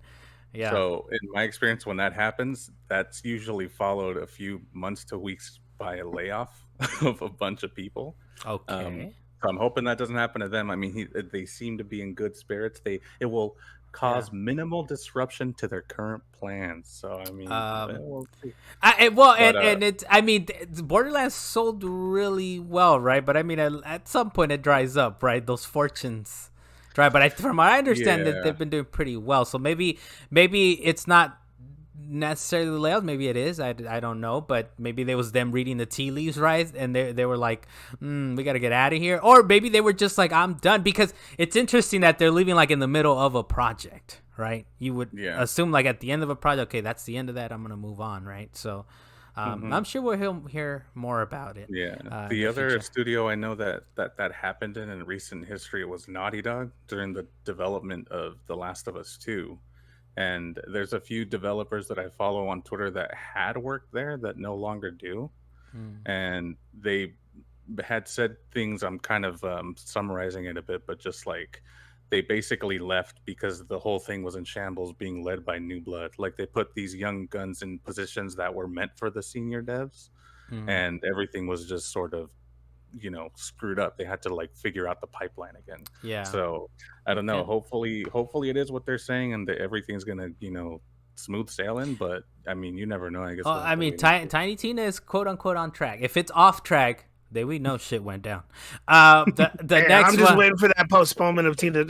yeah. So in my experience, when that happens, that's usually followed a few months to weeks by a layoff of a bunch of people. Okay. So I'm hoping that doesn't happen to them. I mean, they seem to be in good spirits. It will cause minimal disruption to their current plans. So I mean, we'll see. Borderlands sold really well, right? But I mean, at some point it dries up, right? Those fortunes dry. But from what I understand, that they've been doing pretty well. So maybe it's not necessarily the layout. Maybe it is. I don't know. But maybe it was them reading the tea leaves, right? And they were like, we got to get out of here. Or maybe they were just like, I'm done. Because it's interesting that they're leaving like in the middle of a project, right? You would assume like at the end of a project, okay, that's the end of that. I'm going to move on, right? So I'm sure we'll hear more about it. Yeah. The other studio I know that happened in recent history was Naughty Dog during the development of The Last of Us 2. And there's a few developers that I follow on Twitter that had worked there that no longer do. And they had said things, I'm kind of summarizing it a bit, but just like they basically left because the whole thing was in shambles, being led by new blood. Like they put these young guns in positions that were meant for the senior devs, and everything was just sort of screwed up. They had to like figure out the pipeline again. So I don't know. Hopefully it is what they're saying, and that everything's gonna smooth sailing. But I mean, you never know. I guess. I mean, Tiny Tina is quote unquote on track. If it's off track, then we know shit went down. The next I'm just waiting for that postponement of Tiny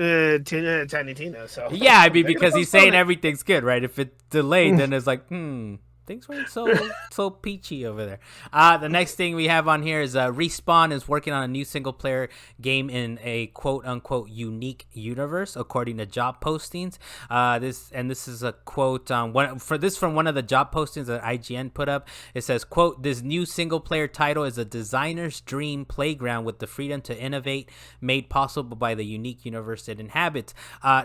Tina. So yeah, I mean, because he's saying everything's good, right? If it's delayed, then it's like things weren't so peachy over there. The next thing we have on here is Respawn is working on a new single player game in a quote unquote unique universe, according to job postings. This is a quote from one of the job postings that IGN put up. It says, quote, "This new single player title is a designer's dream playground with the freedom to innovate, made possible by the unique universe it inhabits."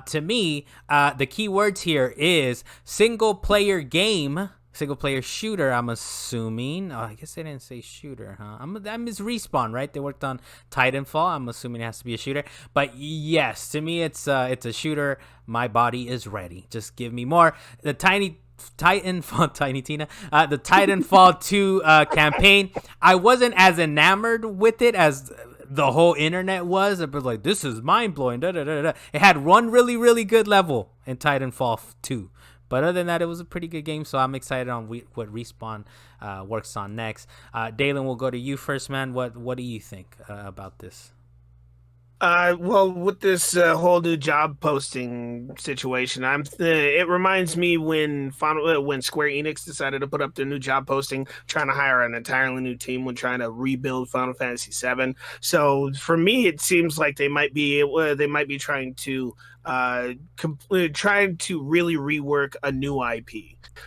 To me, the key words here is single player game. Single player shooter, I'm assuming. Oh, I guess they didn't say shooter, huh? I'm Respawn, right? They worked on Titanfall. I'm assuming it has to be a shooter. But yes, to me, it's a shooter. My body is ready. Just give me more. The Titanfall 2 campaign. I wasn't as enamored with it as the whole internet was. It was like, this is mind blowing. It had one really, really good level in Titanfall 2. But other than that, it was a pretty good game, so I'm excited on what Respawn works on next. Dalen, we'll go to you first, man. What do you think about this? Well, with this whole new job posting situation, it reminds me when Square Enix decided to put up their new job posting, trying to hire an entirely new team when trying to rebuild Final Fantasy VII. So for me, it seems like they might be trying to really rework a new IP.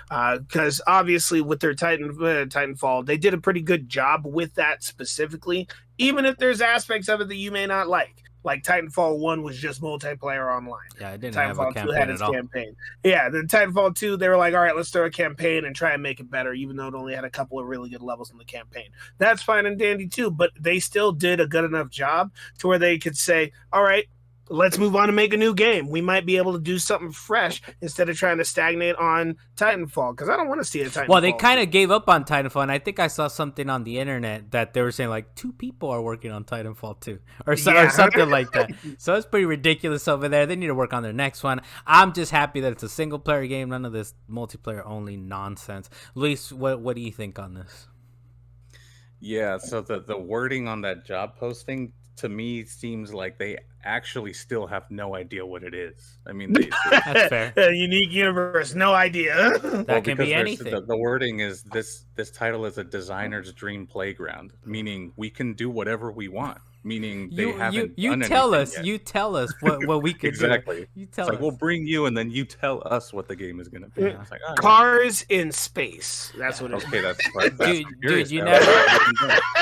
Because obviously with their Titanfall, they did a pretty good job with that specifically, even if there's aspects of it that you may not like. Like Titanfall 1 was just multiplayer online. Yeah, it didn't have a Titanfall 2 campaign had at its all. campaign. Yeah, the Titanfall 2, they were like, all right, let's throw a campaign and try and make it better, even though it only had a couple of really good levels in the campaign. That's fine and dandy too, but they still did a good enough job to where they could say, all right, let's move on and make a new game. We might be able to do something fresh instead of trying to stagnate on Titanfall, because I don't want to see a Titanfall. Well, they kind of gave up on Titanfall, and I think I saw something on the internet that they were saying like 2 people are working on Titanfall 2 or something like that. So it's pretty ridiculous over there. They need to work on their next one. I'm just happy that it's a single player game, none of this multiplayer only nonsense. Luis, what do you think on this? Yeah, so the wording on that job posting to me seems like they actually still have no idea what it is. I mean, that's fair. A unique universe, no idea. That can be anything. The wording is this title is a designer's dream playground, meaning we can do whatever we want. Meaning they haven't done tell anything us. yet. You tell us what we could exactly. do. You tell it's us. Like we'll bring you, and then you tell us what the game is going to be. It's like, Cars in space. That's what it is. Okay, that's right. Dude, you never.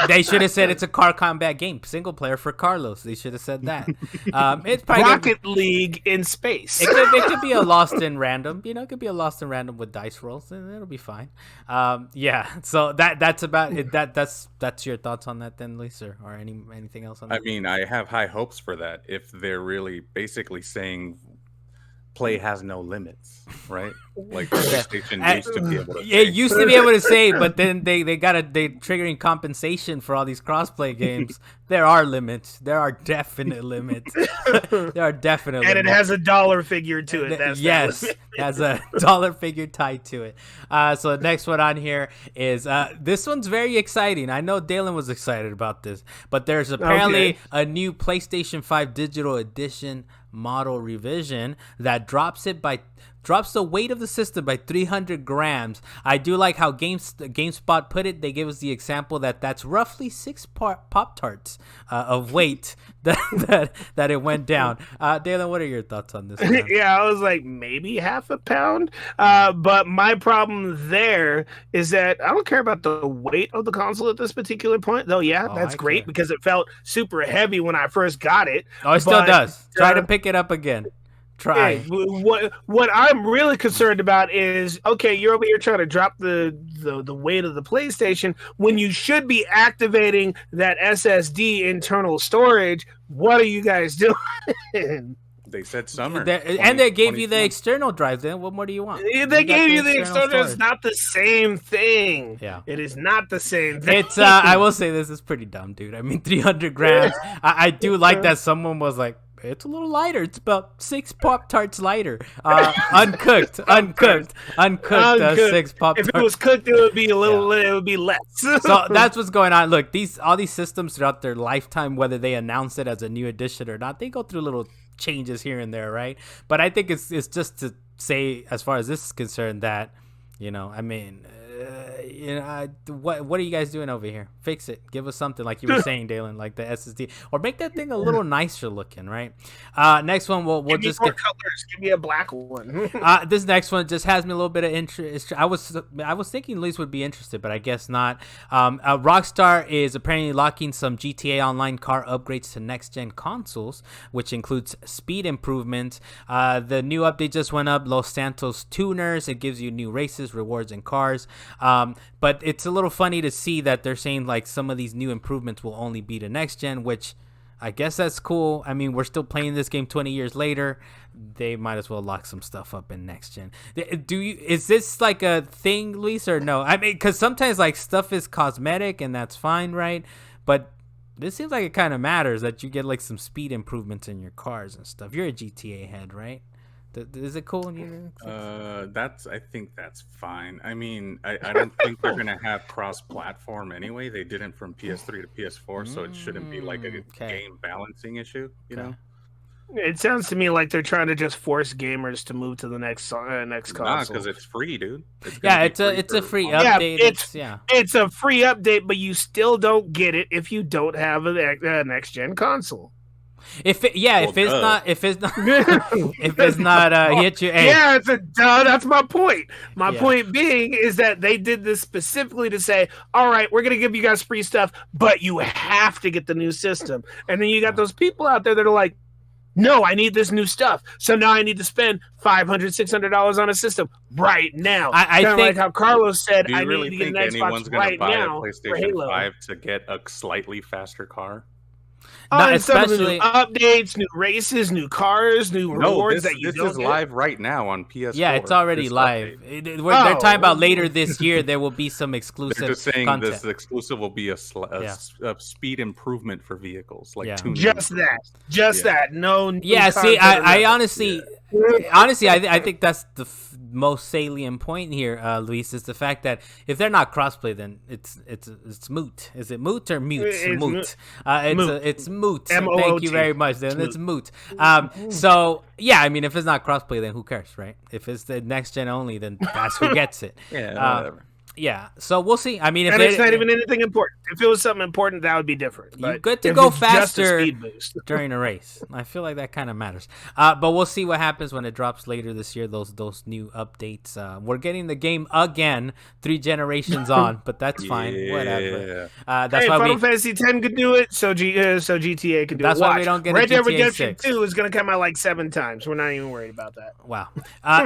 They should have said it's a car combat game, single player for Carlos. They should have said that. It's probably Rocket League in space. It could be a lost in random. You know, it could be a lost in random with dice rolls, and it'll be fine. Yeah. So that's about it. That's your thoughts on that, then, Lisa, or anything else on that? I mean, I have high hopes for that if they're really basically saying play has no limits, right? Like PlayStation used to be able to say. It used to be able to say, but then they triggering compensation for all these crossplay games. There are limits. There are definite limits. There are definite and limits. It has a dollar figure to it. That's yes, has a dollar figure tied to it. So the next one on here is this one's very exciting. I know Dalen was excited about this, but there's apparently a new PlayStation 5 digital edition model revision that drops the weight of the system by 300 grams. I do like how GameSpot put it. They gave us the example that's roughly 6 Pop-Tarts of weight that it went down. Dalen, what are your thoughts on this? Yeah, I was like, maybe half a pound. But my problem there is that I don't care about the weight of the console at this particular point. Though, that's great because it felt super heavy when I first got it. Oh, it still does. Try to pick it up again. Try. What I'm really concerned about is, okay, you're over here trying to drop the weight of the PlayStation when you should be activating that SSD internal storage. What are you guys doing? They said summer. And they gave you the external drive. Then what more do you want? They gave you the external. It's not the same thing. Yeah. It is not the same thing. It's I will say this is pretty dumb, dude. I mean, 300 grams. I do like that someone was like, it's a little lighter. It's about 6 Pop-Tarts lighter. Uncooked. 6 Pop-Tarts. If it was cooked, it would be a little. It would be less. So that's what's going on. Look, all these systems throughout their lifetime, whether they announce it as a new edition or not, they go through little changes here and there, right? But I think it's just to say, as far as this is concerned, that I mean. What are you guys doing over here? Fix it. Give us something like you were saying, Dalen, like the SSD, or make that thing a little nicer looking, right? Next one, we'll just get colors. Give me a black one. This next one just has me a little bit of interest. I was thinking Lise would be interested, but I guess not. Rockstar is apparently locking some GTA Online car upgrades to next gen consoles, which includes speed improvements. The new update just went up. Los Santos tuners. It gives you new races, rewards, and cars. But it's a little funny to see that they're saying like some of these new improvements will only be to next gen, which I guess that's cool. I mean, we're still playing this game 20 years later. They might as well lock some stuff up in next gen. Is this like a thing, Luis, or no? I mean, because sometimes like stuff is cosmetic and that's fine, right? But this seems like it kind of matters that you get like some speed improvements in your cars and stuff. You're a GTA head, right? Is it cool? I think that's fine. I mean, I don't think they're gonna have cross-platform anyway. They did it from PS3 to PS4, so it shouldn't be like a game balancing issue. You know, it sounds to me like they're trying to just force gamers to move to the next console. Nah, because it's free, dude. It's a free update. It's a free update, but you still don't get it if you don't have a next gen console. If it's not hit you. Hey. Yeah, it's a duh. That's my point. My point being is that they did this specifically to say, all right, we're gonna give you guys free stuff, but you have to get the new system. And then you got those people out there that are like, no, I need this new stuff. So now I need to spend $500, $600 on a system right now. I think, like how Carlos said, do you I really need to get think an anyone's Xbox going right to buy a now for PlayStation Halo. 5 to get a slightly faster car? Not especially new updates, new races, new cars, new rewards. This is live right now on PS4. Yeah, it's already live. They're talking about later this year there will be some exclusive. They're just saying content. This exclusive will be a speed improvement for vehicles, like tuning. Just that. No. Yeah. See, I honestly. Honestly, I think that's the most salient point here, Luis, is the fact that if they're not crossplay, then it's moot. Is it moot or mute? It's moot. It's moot. M-O-O-T. Thank you very much. Then it's moot. So yeah, I mean, if it's not crossplay, then who cares, right? If it's the next gen only, then that's who gets it. Whatever. Yeah, so we'll see. I mean, if it's not even anything important. If it was something important, that would be different. But good to go faster during a race. I feel like that kind of matters. But we'll see what happens when it drops later this year. Those new updates. We're getting the game again, 3 generations on, but that's fine. Whatever. That's why Final Fantasy X could do it. So GTA could do it. That's why we don't get Red Dead Redemption 2 is going to come out like 7 times. We're not even worried about that. Wow.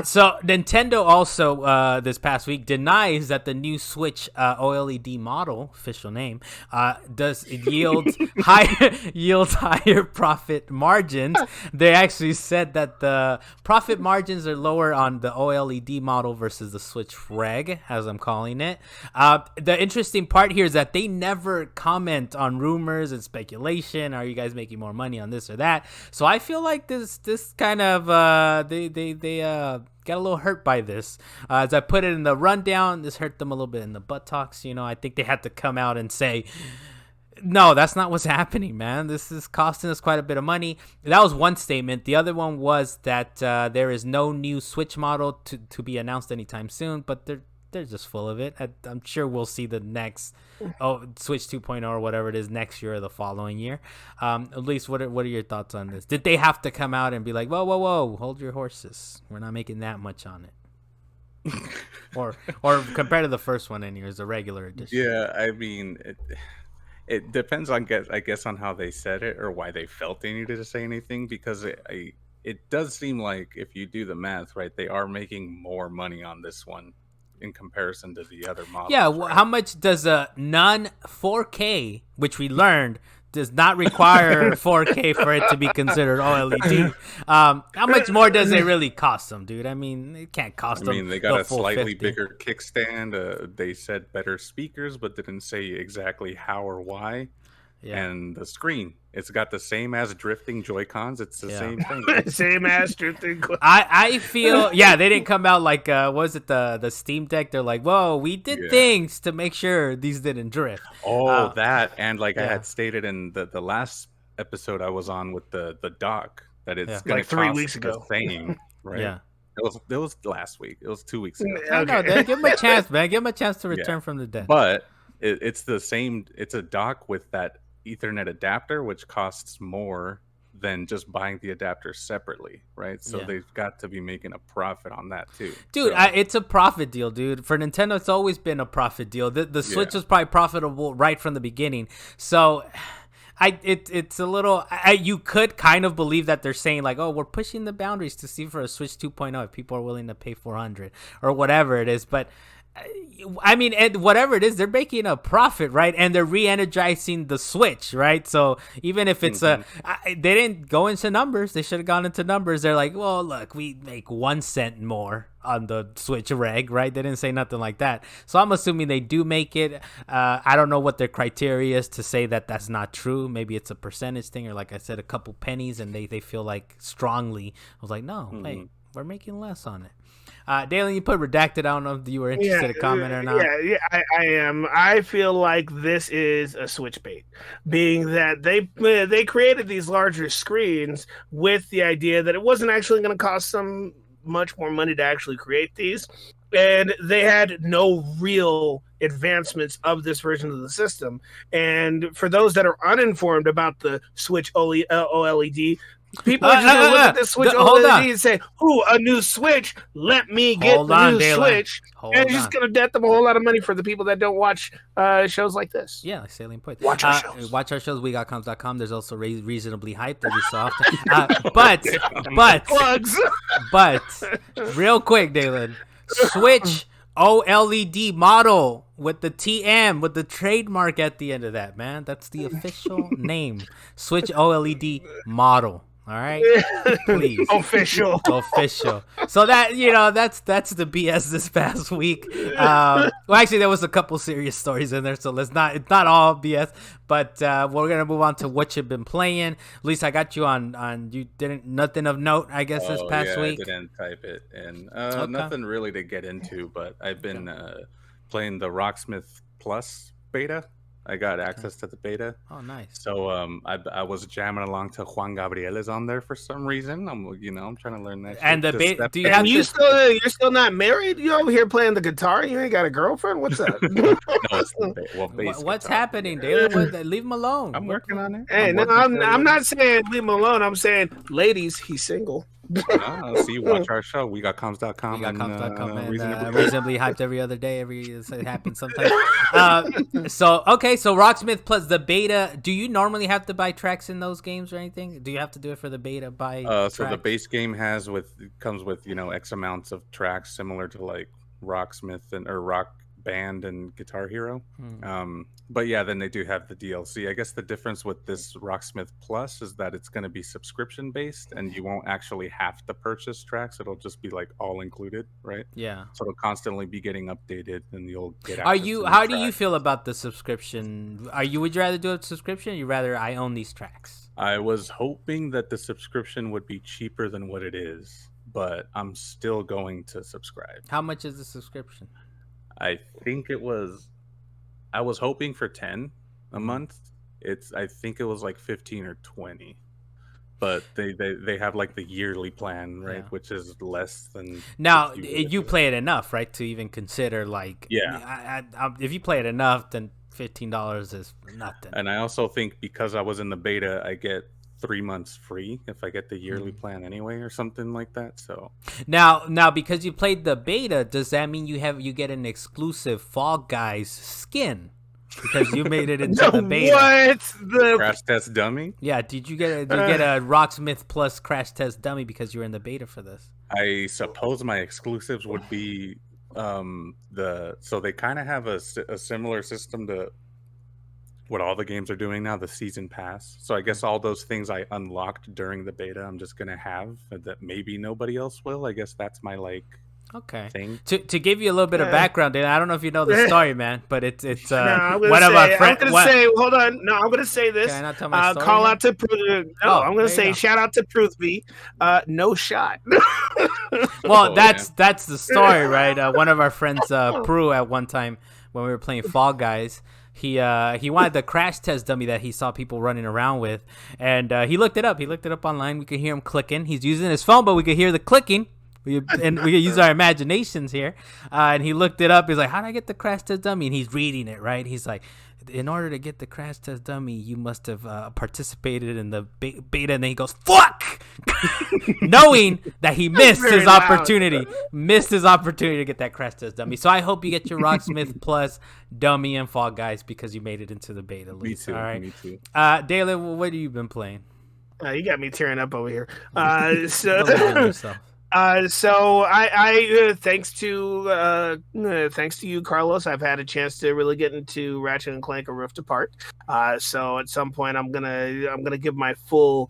So Nintendo also this past week denies that the new Switch OLED model, official name, does yield higher profit margins. They actually said that the profit margins are lower on the OLED model versus the Switch Reg, as I'm calling it. The interesting part here is that they never comment on rumors and speculation. Are you guys making more money on this or that? So I feel like this kind of they got a little hurt by this. As I put it in the rundown, this hurt them a little bit in the buttocks. I think they had to come out and say, no, that's not what's happening, man. This is costing us quite a bit of money. That was one statement. The other one was that there is no new Switch model to be announced anytime soon, but they're just full of it. I'm sure we'll see the next Switch 2.0 or whatever it is next year or the following year. At least, what are your thoughts on this? Did they have to come out and be like, whoa, hold your horses? We're not making that much on it. or compared to the first one anyways, the regular edition. Yeah, I mean, it depends on, I guess, on how they said it or why they felt they needed to say anything, because it does seem like, if you do the math, right, they are making more money on this one in comparison to the other models. Yeah, right? How much does a non-4K, which we learned does not require 4K for it to be considered OLED? How much more does it really cost them, dude? I mean, it can't cost them. I mean, they got a slightly 50. bigger kickstand. They said better speakers, but didn't say exactly how or why. Yeah. And the screen, it's got the same as drifting Joy-Cons. It's the same thing. Same as drifting. I feel, they didn't come out like, was it the Steam Deck? They're like, whoa, we did things to make sure these didn't drift. Oh, that. And like I had stated in the last episode I was on with the dock, that it's going to like 3 cost weeks ago. the same, right? Yeah. It was last week. It was 2 weeks ago. Okay. No, give them a chance, man. Give them a chance to return from the dead. But it's the same. It's a dock with that Ethernet adapter, which costs more than just buying the adapter separately, right? So they've got to be making a profit on that too, dude. So, it's a profit deal, dude. For Nintendo, it's always been a profit deal. The Switch was probably profitable right from the beginning. So it's a little, you could kind of believe that they're saying like, oh, we're pushing the boundaries to see for a Switch 2.0 if people are willing to pay $400 or whatever it is, but I mean, whatever it is, they're making a profit, right? And they're re-energizing the Switch, right? So even if it's they didn't go into numbers, they should have gone into numbers. They're like, well, look, we make 1 cent more on the Switch Reg, right? They didn't say nothing like that. So I'm assuming they do make it. I don't know what their criteria is to say that that's not true. Maybe it's a percentage thing, or like I said, a couple pennies, and they feel like strongly. I was like, no, hey, we're making less on it. Dalen, you put redacted. I don't know if you were interested in comment or not. Yeah, I am. I feel like this is a Switch bait, being that they created these larger screens with the idea that it wasn't actually going to cost them much more money to actually create these, and they had no real advancements of this version of the system. And for those that are uninformed about the Switch OLED, people are just going to look at the Switch OLED and say, "Ooh, a new Switch. Let me get the new Switch." And it's just going to net them a whole lot of money for the people that don't watch shows like this. Yeah, like Salient Points. Watch our shows. Watch our shows. WeGotComs.com. There's also Reasonably Hyped every so often. But Plugs. But real quick, Dalen, Switch OLED model with the TM, with the trademark at the end of that, man. That's the official name. Switch OLED model. All right, please. Official. So that that's the BS this past week. Well, actually, there was a couple serious stories in there, so it's not all BS. But we're gonna move on to what you've been playing. At least I got you on. You didn't nothing of note, I guess, this past week. I didn't type it, and nothing really to get into. But I've been playing the Rocksmith Plus beta. I got access to the beta. Oh, nice. So I was jamming along to Juan Gabriel on there for some reason. I'm trying to learn that. And the beta. Do you have? You're still not married? You over here playing the guitar? You ain't got a girlfriend? What's up? What's happening, David? Leave him alone. I'm working on it. Hey, I'm not saying leave him alone. I'm saying, ladies, he's single. See, watch our show. WeGotComs.com. WeGotComs.com and Reasonably Hyped every other day. It happens sometimes. So Rocksmith Plus the beta. Do you normally have to buy tracks in those games or anything? Do you have to do it for the beta? So the base game comes with X amounts of tracks similar to like Rocksmith or Rock Band and Guitar Hero. But yeah, then they do have the DLC. I guess the difference with this Rocksmith Plus is that it's going to be subscription based, and you won't actually have to purchase tracks. It'll just be like all included, right? Yeah. So it'll constantly be getting updated, and you'll get. How do you feel about the subscription? Would you rather do a subscription? Or you rather I own these tracks? I was hoping that the subscription would be cheaper than what it is, but I'm still going to subscribe. How much is the subscription? I was hoping for 10 a month. I think it was like 15 or 20, but they have like the yearly plan, right? Yeah. Which is less than. Now you play it enough, right, to even consider like, if you play it enough, then $15 is nothing. And I also think because I was in the beta, I get 3 months free if I get the yearly plan anyway, or something like that. So now because you played the beta, does that mean you get an exclusive Fall Guys skin because you made it into the beta? What? The crash test dummy? Yeah. Did you get a Rocksmith Plus crash test dummy because you were in the beta for this? I suppose my exclusives would be so they kind of have a similar system to what all the games are doing now, the season pass. So I guess all those things I unlocked during the beta, I'm just gonna have that maybe nobody else will. I guess that's my thing. To give you a little bit of background, Dan, I don't know if you know the story, man, but it's one of our friends. I'm gonna say, hold on, no, I'm gonna say this. Can I not tell my story? Call out to I'm gonna say shout out to Pruthby. No shot. Well, that's the story, right? One of our friends, Prue, at one time when we were playing Fall Guys. He wanted the crash test dummy that he saw people running around with, and he looked it up. He looked it up online. We could hear him clicking. He's using his phone, but we could hear the clicking. And we could use our imaginations here. And he looked it up. He's like, "How do I get the crash test dummy?" And he's reading it, right? He's like, "In order to get the crash test dummy, you must have participated in the beta." And then he goes, "Fuck!" Knowing that he missed his opportunity. Missed his opportunity to get that crash test dummy. So I hope you get your Rocksmith Plus dummy and Fall Guys because you made it into the beta. Me too. All right. Me too. Dalen, what have you been playing? You got me tearing up over here. So I thanks to you, Carlos, I've had a chance to really get into Ratchet and Clank: A Rift Apart. So at some point I'm gonna give my full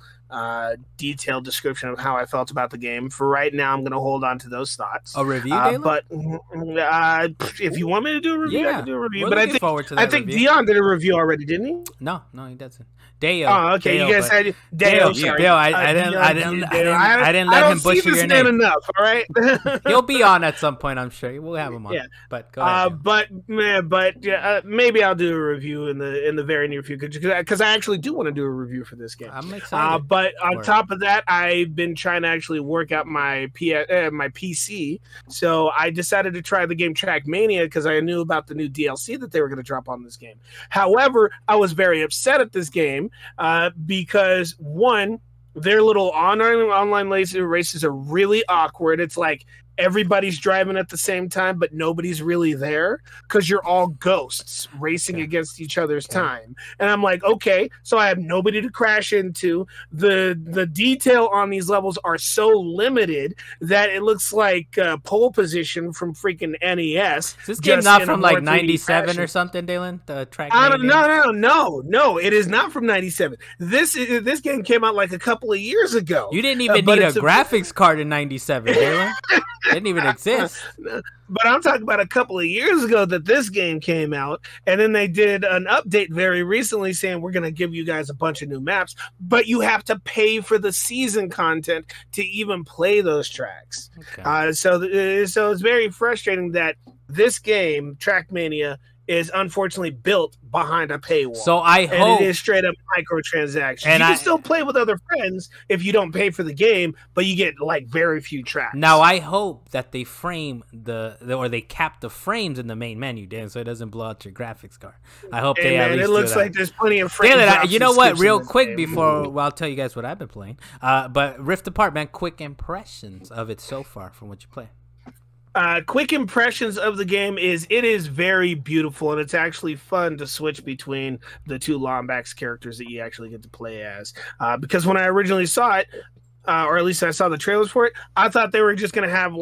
detailed description of how I felt about the game. For right now, I'm gonna hold on to those thoughts. A review, but if you want me to do a review, I can do a review. But I think review. Dion did a review already, didn't he? No, he doesn't. Dale. Oh, okay. Dale, you guys said Dale. Sorry. Dale. I didn't let him butcher your name enough. All right. He'll be on at some point, I'm sure. We'll have him on. Yeah. But go ahead. Maybe I'll do a review in the very near future because I actually do want to do a review for this game. I'm excited. But on top of that, I've been trying to actually work out my my PC. So I decided to try the game Trackmania because I knew about the new DLC that they were going to drop on this game. However, I was very upset at this game because one, their little online races are really awkward. It's like everybody's driving at the same time, but nobody's really there because you're all ghosts racing against each other's time. And I'm like, okay, so I have nobody to crash into. The detail on these levels are so limited that it looks like pole position from freaking NES. This game's not from like 97 or something, Dalen? The track No, it is not from 97. This game came out like a couple of years ago. You didn't even need a graphics card in 97, Dalen. Didn't even exist. But I'm talking about a couple of years ago that this game came out, and then they did an update very recently saying we're going to give you guys a bunch of new maps, but you have to pay for the season content to even play those tracks. Okay. So it's very frustrating that this game, Trackmania, is unfortunately built behind a paywall. So I hope it is straight up microtransactions. And you can still play with other friends if you don't pay for the game, but you get like very few tracks. Now I hope that they frame or they cap the frames in the main menu, Dan, so it doesn't blow out your graphics card. I hope they at least it looks do that. like there's plenty of frames. Dan, you know what? Real quick before I'll tell you guys what I've been playing. But Rift Apart, man, quick impressions of it so far from what you play. Quick impressions of the game is it is very beautiful, and it's actually fun to switch between the two Lombax characters that you actually get to play as. Because when I originally saw it, or at least I saw the trailers for it, I thought they were just going to have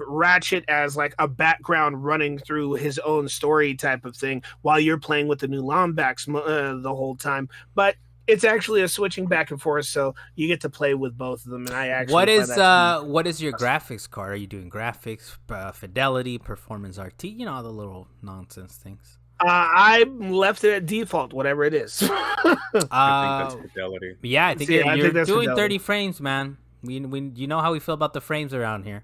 Ratchet as like a background running through his own story type of thing while you're playing with the new Lombax the whole time. But it's actually a switching back and forth, so you get to play with both of them. And I actually what is your graphics card? Are you doing graphics, fidelity, performance, RT? You know, all the little nonsense things. I left it at default, whatever it is. I think that's fidelity. Yeah, I think you're doing fidelity. 30 frames, man. We you know how we feel about the frames around here.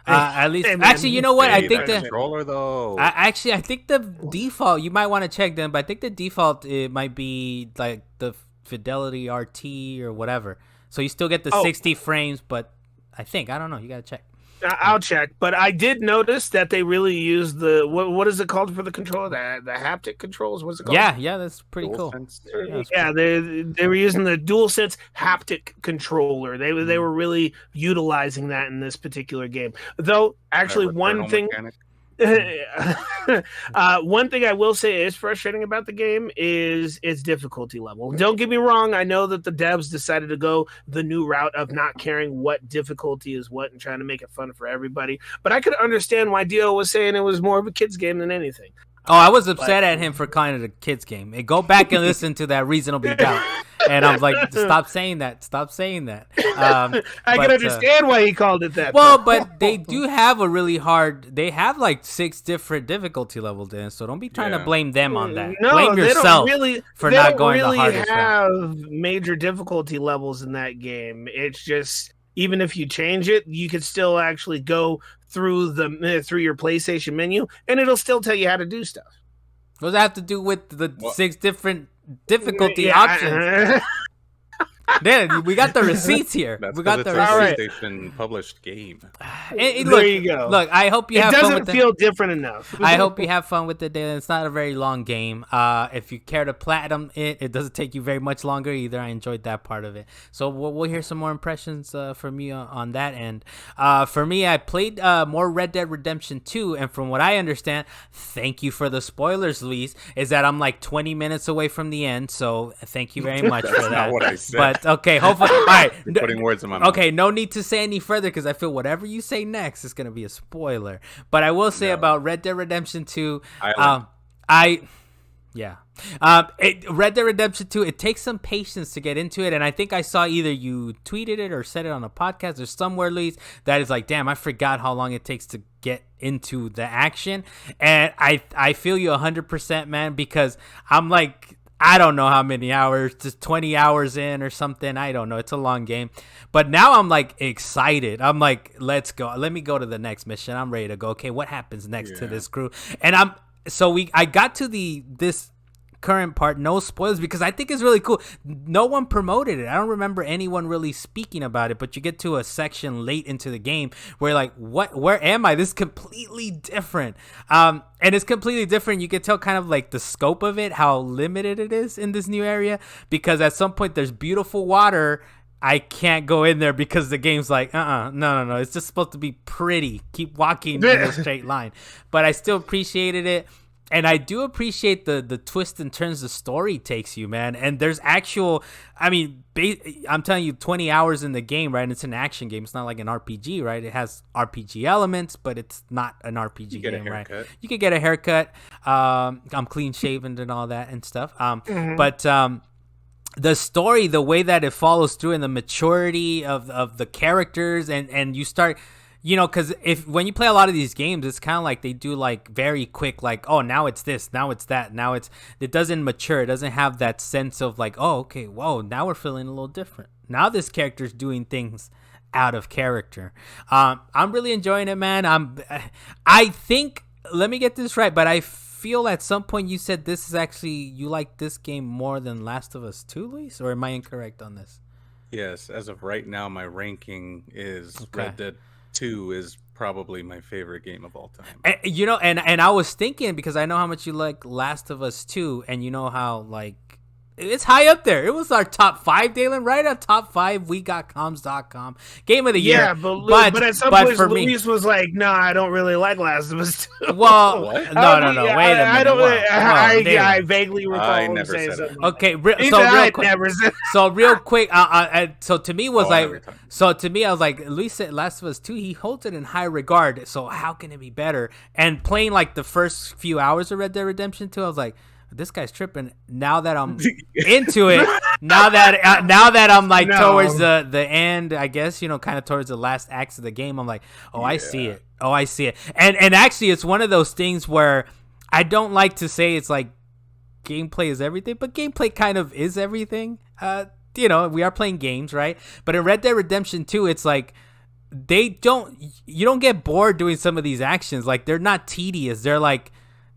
At least, actually, you know what? I think the controller though. I think the default. You might want to check them, but I think the default it might be like the fidelity RT or whatever. So you still get the 60 frames, but I don't know. You gotta check. I'll check, but I did notice that they really use the what is it called for the controller? The haptic controls. What's it called? Yeah, that's pretty cool. They were using the DualSense haptic controller. They were really utilizing that in this particular game. Though, actually, one thing. One thing I will say is frustrating about the game is its difficulty level. Don't get me wrong, I know that the devs decided to go the new route of not caring what difficulty is what and trying to make it fun for everybody, but I could understand why Dio was saying it was more of a kid's game than anything. I was upset at him for calling it a kid's game. Go back and listen to that Reasonable Doubt. And I'm like, stop saying that. I can understand why he called it that. Well, but they do have they have like 6 different difficulty levels, Dan, so don't be trying to blame them on that. No, blame yourself for not going the hardest route. They don't really have major difficulty levels in that game. It's just, even if you change it, you could still actually go through your PlayStation menu, and it'll still tell you how to do stuff. What does that have to do with the 6 different difficulty options? Dan, we got the receipts here. That's we got the receipts. PlayStation published game. There you go. Look, I hope you have fun with it. It doesn't feel different enough. I hope you have fun with it, Dan. It's not a very long game. If you care to platinum it doesn't take you very much longer either. I enjoyed that part of it. So we'll hear some more impressions from you on that end. For me, I played more Red Dead Redemption 2, and from what I understand, thank you for the spoilers, Luis, is that I'm like 20 minutes away from the end, so thank you very much for that. Not what I said. But okay, hopefully. All right, you're putting words in my mouth. Okay, no need to say any further because I feel whatever you say next is gonna be a spoiler. But I will say about Red Dead Redemption 2, Red Dead Redemption 2, it takes some patience to get into it, and I think I saw either you tweeted it or said it on a podcast or somewhere, Luis, that is like, damn, I forgot how long it takes to get into the action, and I feel you 100%, man, because I'm like, I don't know how many hours, just 20 hours in or something. I don't know. It's a long game. But now I'm like excited. I'm like, let's go. Let me go to the next mission. I'm ready to go. Okay, what happens next to this crew? And I got to this current part, no spoilers, because I think it's really cool. No one promoted it. I don't remember anyone really speaking about it, but you get to a section late into the game where you're like, what, where am I? This is completely different. And it's completely different. You can tell kind of like the scope of it, how limited it is in this new area, because at some point there's beautiful water. I can't go in there because the game's like, no. It's just supposed to be pretty. Keep walking in a straight line. But I still appreciated it. And I do appreciate the twist and turns the story takes you, man. And there's actual, I mean, I'm telling you, 20 hours in the game, right? And it's an action game. It's not like an RPG, right? It has RPG elements, but it's not an RPG game, right? You can get a haircut. I'm clean shaven and all that and stuff. But the story, the way that it follows through, and the maturity of the characters, and you start, you know, because when you play a lot of these games, it's kind of like they do like very quick, like, oh, now it's this, now it's that, it doesn't mature. It doesn't have that sense of like, oh, okay, whoa, now we're feeling a little different. Now this character's doing things out of character. I'm really enjoying it, man. I think, let me get this right, but I feel at some point you said this is actually, you like this game more than Last of Us 2, Luis, or am I incorrect on this? Yes, as of right now, my ranking is Red Dead 2 is probably my favorite game of all time. And, you know, and I was thinking, because I know how much you like Last of Us 2, and you know how like it's high up there. It was our top 5, Dalen, right? Our top 5 WeGotComs.com game of the year. Yeah, but at some point, Luis was like, "No, I don't really like Last of Us 2." Well, no. Wait a minute. I vaguely recall him saying something. Okay, so real quick. So to me was I was like, Luis said Last of Us 2. He holds it in high regard. So how can it be better? And playing like the first few hours of Red Dead Redemption 2, I was like, this guy's tripping. Now that I'm into it, now that I'm like towards the end, I guess, you know, kind of towards the last acts of the game, I'm like, I see it. And actually, it's one of those things where I don't like to say it's like gameplay is everything, but gameplay kind of is everything. You know, we are playing games, right? But in Red Dead Redemption 2, it's like you don't get bored doing some of these actions. Like, they're not tedious. They're like,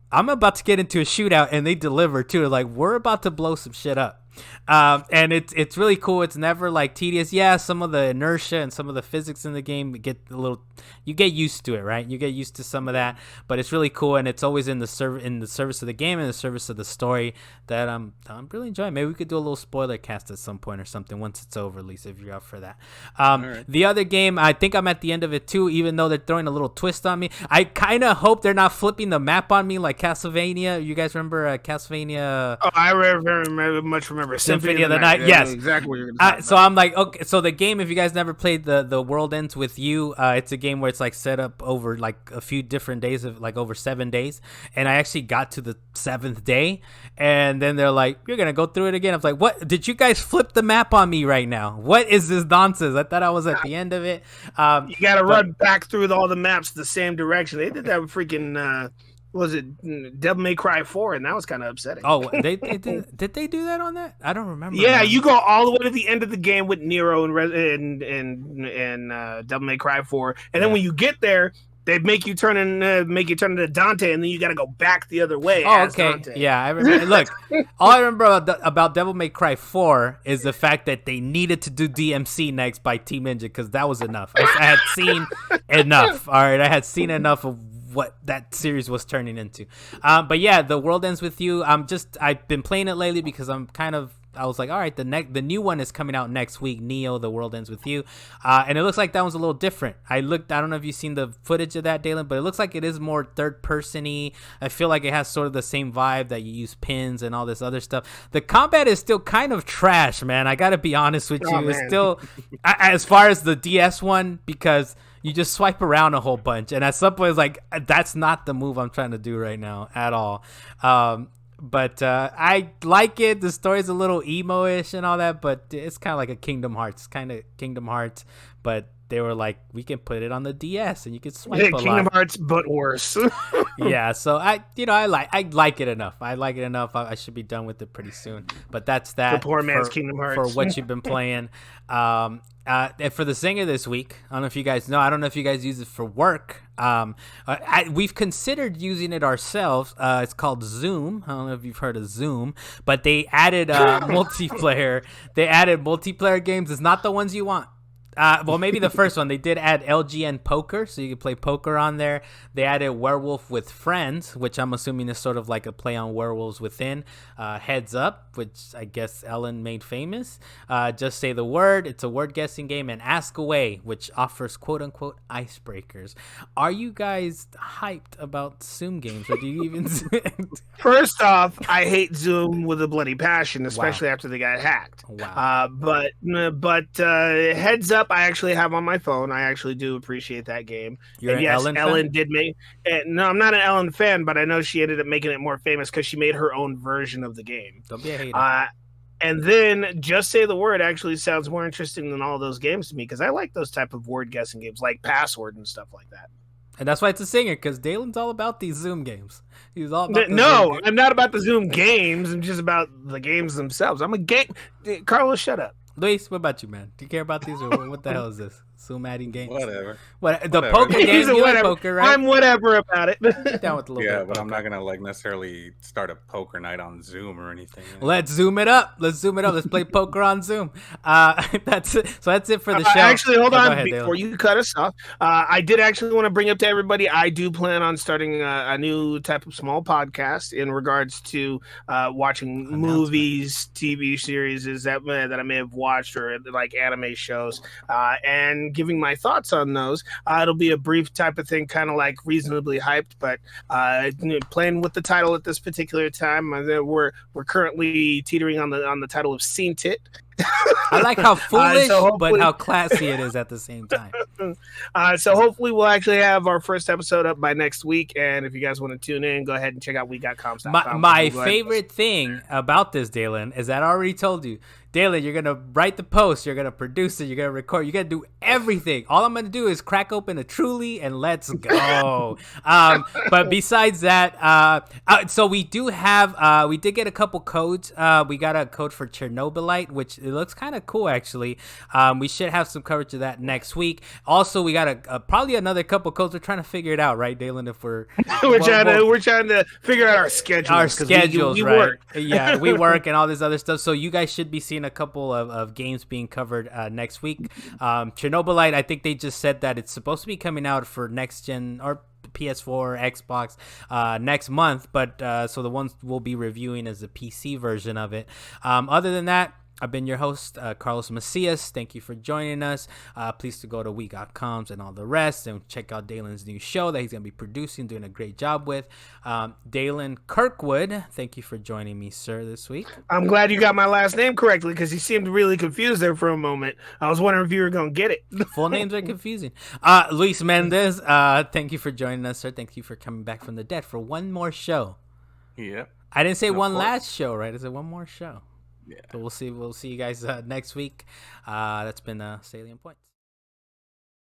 I'm about to get into a shootout, and they deliver too. Like, we're about to blow some shit up. And it's really cool. It's never like tedious. Yeah, some of the inertia and some of the physics in the game you get used to it, right? You get used to some of that, but it's really cool, and it's always in the service of the game and the service of the story that I'm really enjoying. Maybe we could do a little spoiler cast at some point or something once it's over, Lisa, if you're up for that. Right. The other game, I think I'm at the end of it too, even though they're throwing a little twist on me. I kind of hope they're not flipping the map on me like Castlevania. You guys remember Castlevania? Oh, I remember Symphony of the Night. Yes, exactly what you're going to talk so about. I'm like, okay, so the game, if you guys never played the World Ends With You, it's a game where it's like set up over like a few different days, of like over 7 days, and I actually got to the 7th day, and then they're like, you're gonna go through it again. I was like, what? Did you guys flip the map on me right now? What is this nonsense? I thought I was at the end of it. You gotta run back through all the maps the same direction. They did that with freaking was it Devil May Cry 4, and that was kind of upsetting. Oh, they did they do that on that? I don't remember. Yeah, you go all the way to the end of the game with Nero and Devil May Cry 4, and then when you get there, they make you turn into Dante, and then you got to go back the other way. Oh, okay. Dante. Yeah, I remember. Look, all I remember about Devil May Cry 4 is the fact that they needed to do DMC next by Team Ninja, because that was enough. I had seen enough. All right, I had seen enough of what that series was turning into. But yeah, The World Ends With You. I've been playing it lately because I was like, all right, the new one is coming out next week, Neo, The World Ends With You. And it looks like that one's a little different. I don't know if you've seen the footage of that, Dalen, but it looks like it is more third-person-y. I feel like it has sort of the same vibe that you use pins and all this other stuff. The combat is still kind of trash, man. I got to be honest with you. It's still, as far as the DS one, because you just swipe around a whole bunch. And at some point, it's like, that's not the move I'm trying to do right now at all. But I like it. The story's a little emo-ish and all that, but it's kind of like a Kingdom Hearts. But they were like, we can put it on the DS and you can swipe a Kingdom lot. Hearts, but worse. Yeah, so I like it enough. I like it enough. I should be done with it pretty soon. But that's that. The poor man's Kingdom Hearts. For what you've been playing. And for the Zinger this week, I don't know if you guys know. I don't know if you guys use it for work. We've considered using it ourselves. It's called Zoom. I don't know if you've heard of Zoom, but they added multiplayer. They added multiplayer games. It's not the ones you want. Well, maybe the first one. They did add LGN Poker, so you can play poker on there. They added Werewolf with Friends, which I'm assuming is sort of like a play on Werewolves Within. Heads Up, which I guess Ellen made famous. Just Say the Word. It's a word guessing game. And Ask Away, which offers quote-unquote icebreakers. Are you guys hyped about Zoom games? Or do you even... First off, I hate Zoom with a bloody passion, especially after they got hacked. Wow. But Heads Up, I actually have on my phone. I actually do appreciate that game. You're and an yes, Ellen fan? Did make. No, I'm not an Ellen fan, but I know she ended up making it more famous because she made her own version of the game. Don't be a hater. And then Just Say the Word actually sounds more interesting than all those games to me because I like those type of word guessing games like Password and stuff like that. And that's why it's a Zinger, because Dalen's all about these Zoom games. He's all about No, I'm not about the Zoom games. I'm just about the games themselves. I'm a game. Carlos, shut up. Luis, what about you, man? Do you care about these, or what the hell is this? Zoom adding games? Whatever. The poker game, He's a you like whatever. poker, right? I'm whatever about it. Get down with a little bit Yeah, of but I'm poker. not gonna like necessarily start a poker night on Zoom or anything. Let's zoom it up. Let's play poker on Zoom. That's it. So that's it for the show. Actually, hold Oh, go on ahead, before Dalen. you cut us off. I did actually want to bring up to everybody. I do plan on starting a new type of small podcast in regards to watching movies, TV series that I may have watched, or like anime shows, and giving my thoughts on those. It'll be a brief type of thing, kind of like Reasonably Hyped, but playing with the title at this particular time. We're currently teetering on the title of Seen Tit. I like how foolish, so but how classy it is at the same time. So hopefully we'll actually have our first episode up by next week. And if you guys want to tune in, go ahead and check out wegotcoms.com. My favorite thing about this, Dalen, is that I already told you, Dalen, you're going to write the post, you're going to produce it, you're going to record, you're going to do everything. All I'm going to do is crack open a Truly and let's go. But besides that, so we do have, we did get a couple codes. We got a code for Chernobylite, which it looks kind of cool, actually. We should have some coverage of that next week. Also, we got probably another couple codes. We're trying to figure it out, right, Dalen? If we're we're trying to figure out our schedules. Our schedules, we right? Work. Yeah, we work and all this other stuff. So you guys should be seeing a couple of games being covered next week. Chernobylite, I think they just said that it's supposed to be coming out for next gen or PS4, Xbox next month, but so the ones we'll be reviewing is the PC version of it. Other than that, I've been your host, Carlos Macias. Thank you for joining us. Please to go to We.coms and all the rest and check out Dalen's new show that he's going to be producing, doing a great job with. Dalen Kirkwood, thank you for joining me, sir, this week. I'm glad you got my last name correctly because you seemed really confused there for a moment. I was wondering if you were going to get it. Full names are confusing. Luis Mendez, thank you for joining us, sir. Thank you for coming back from the dead for one more show. Yep. I didn't say one last show, right? I said one more show. Yeah. So we'll see you guys next week. That's been Salient Points.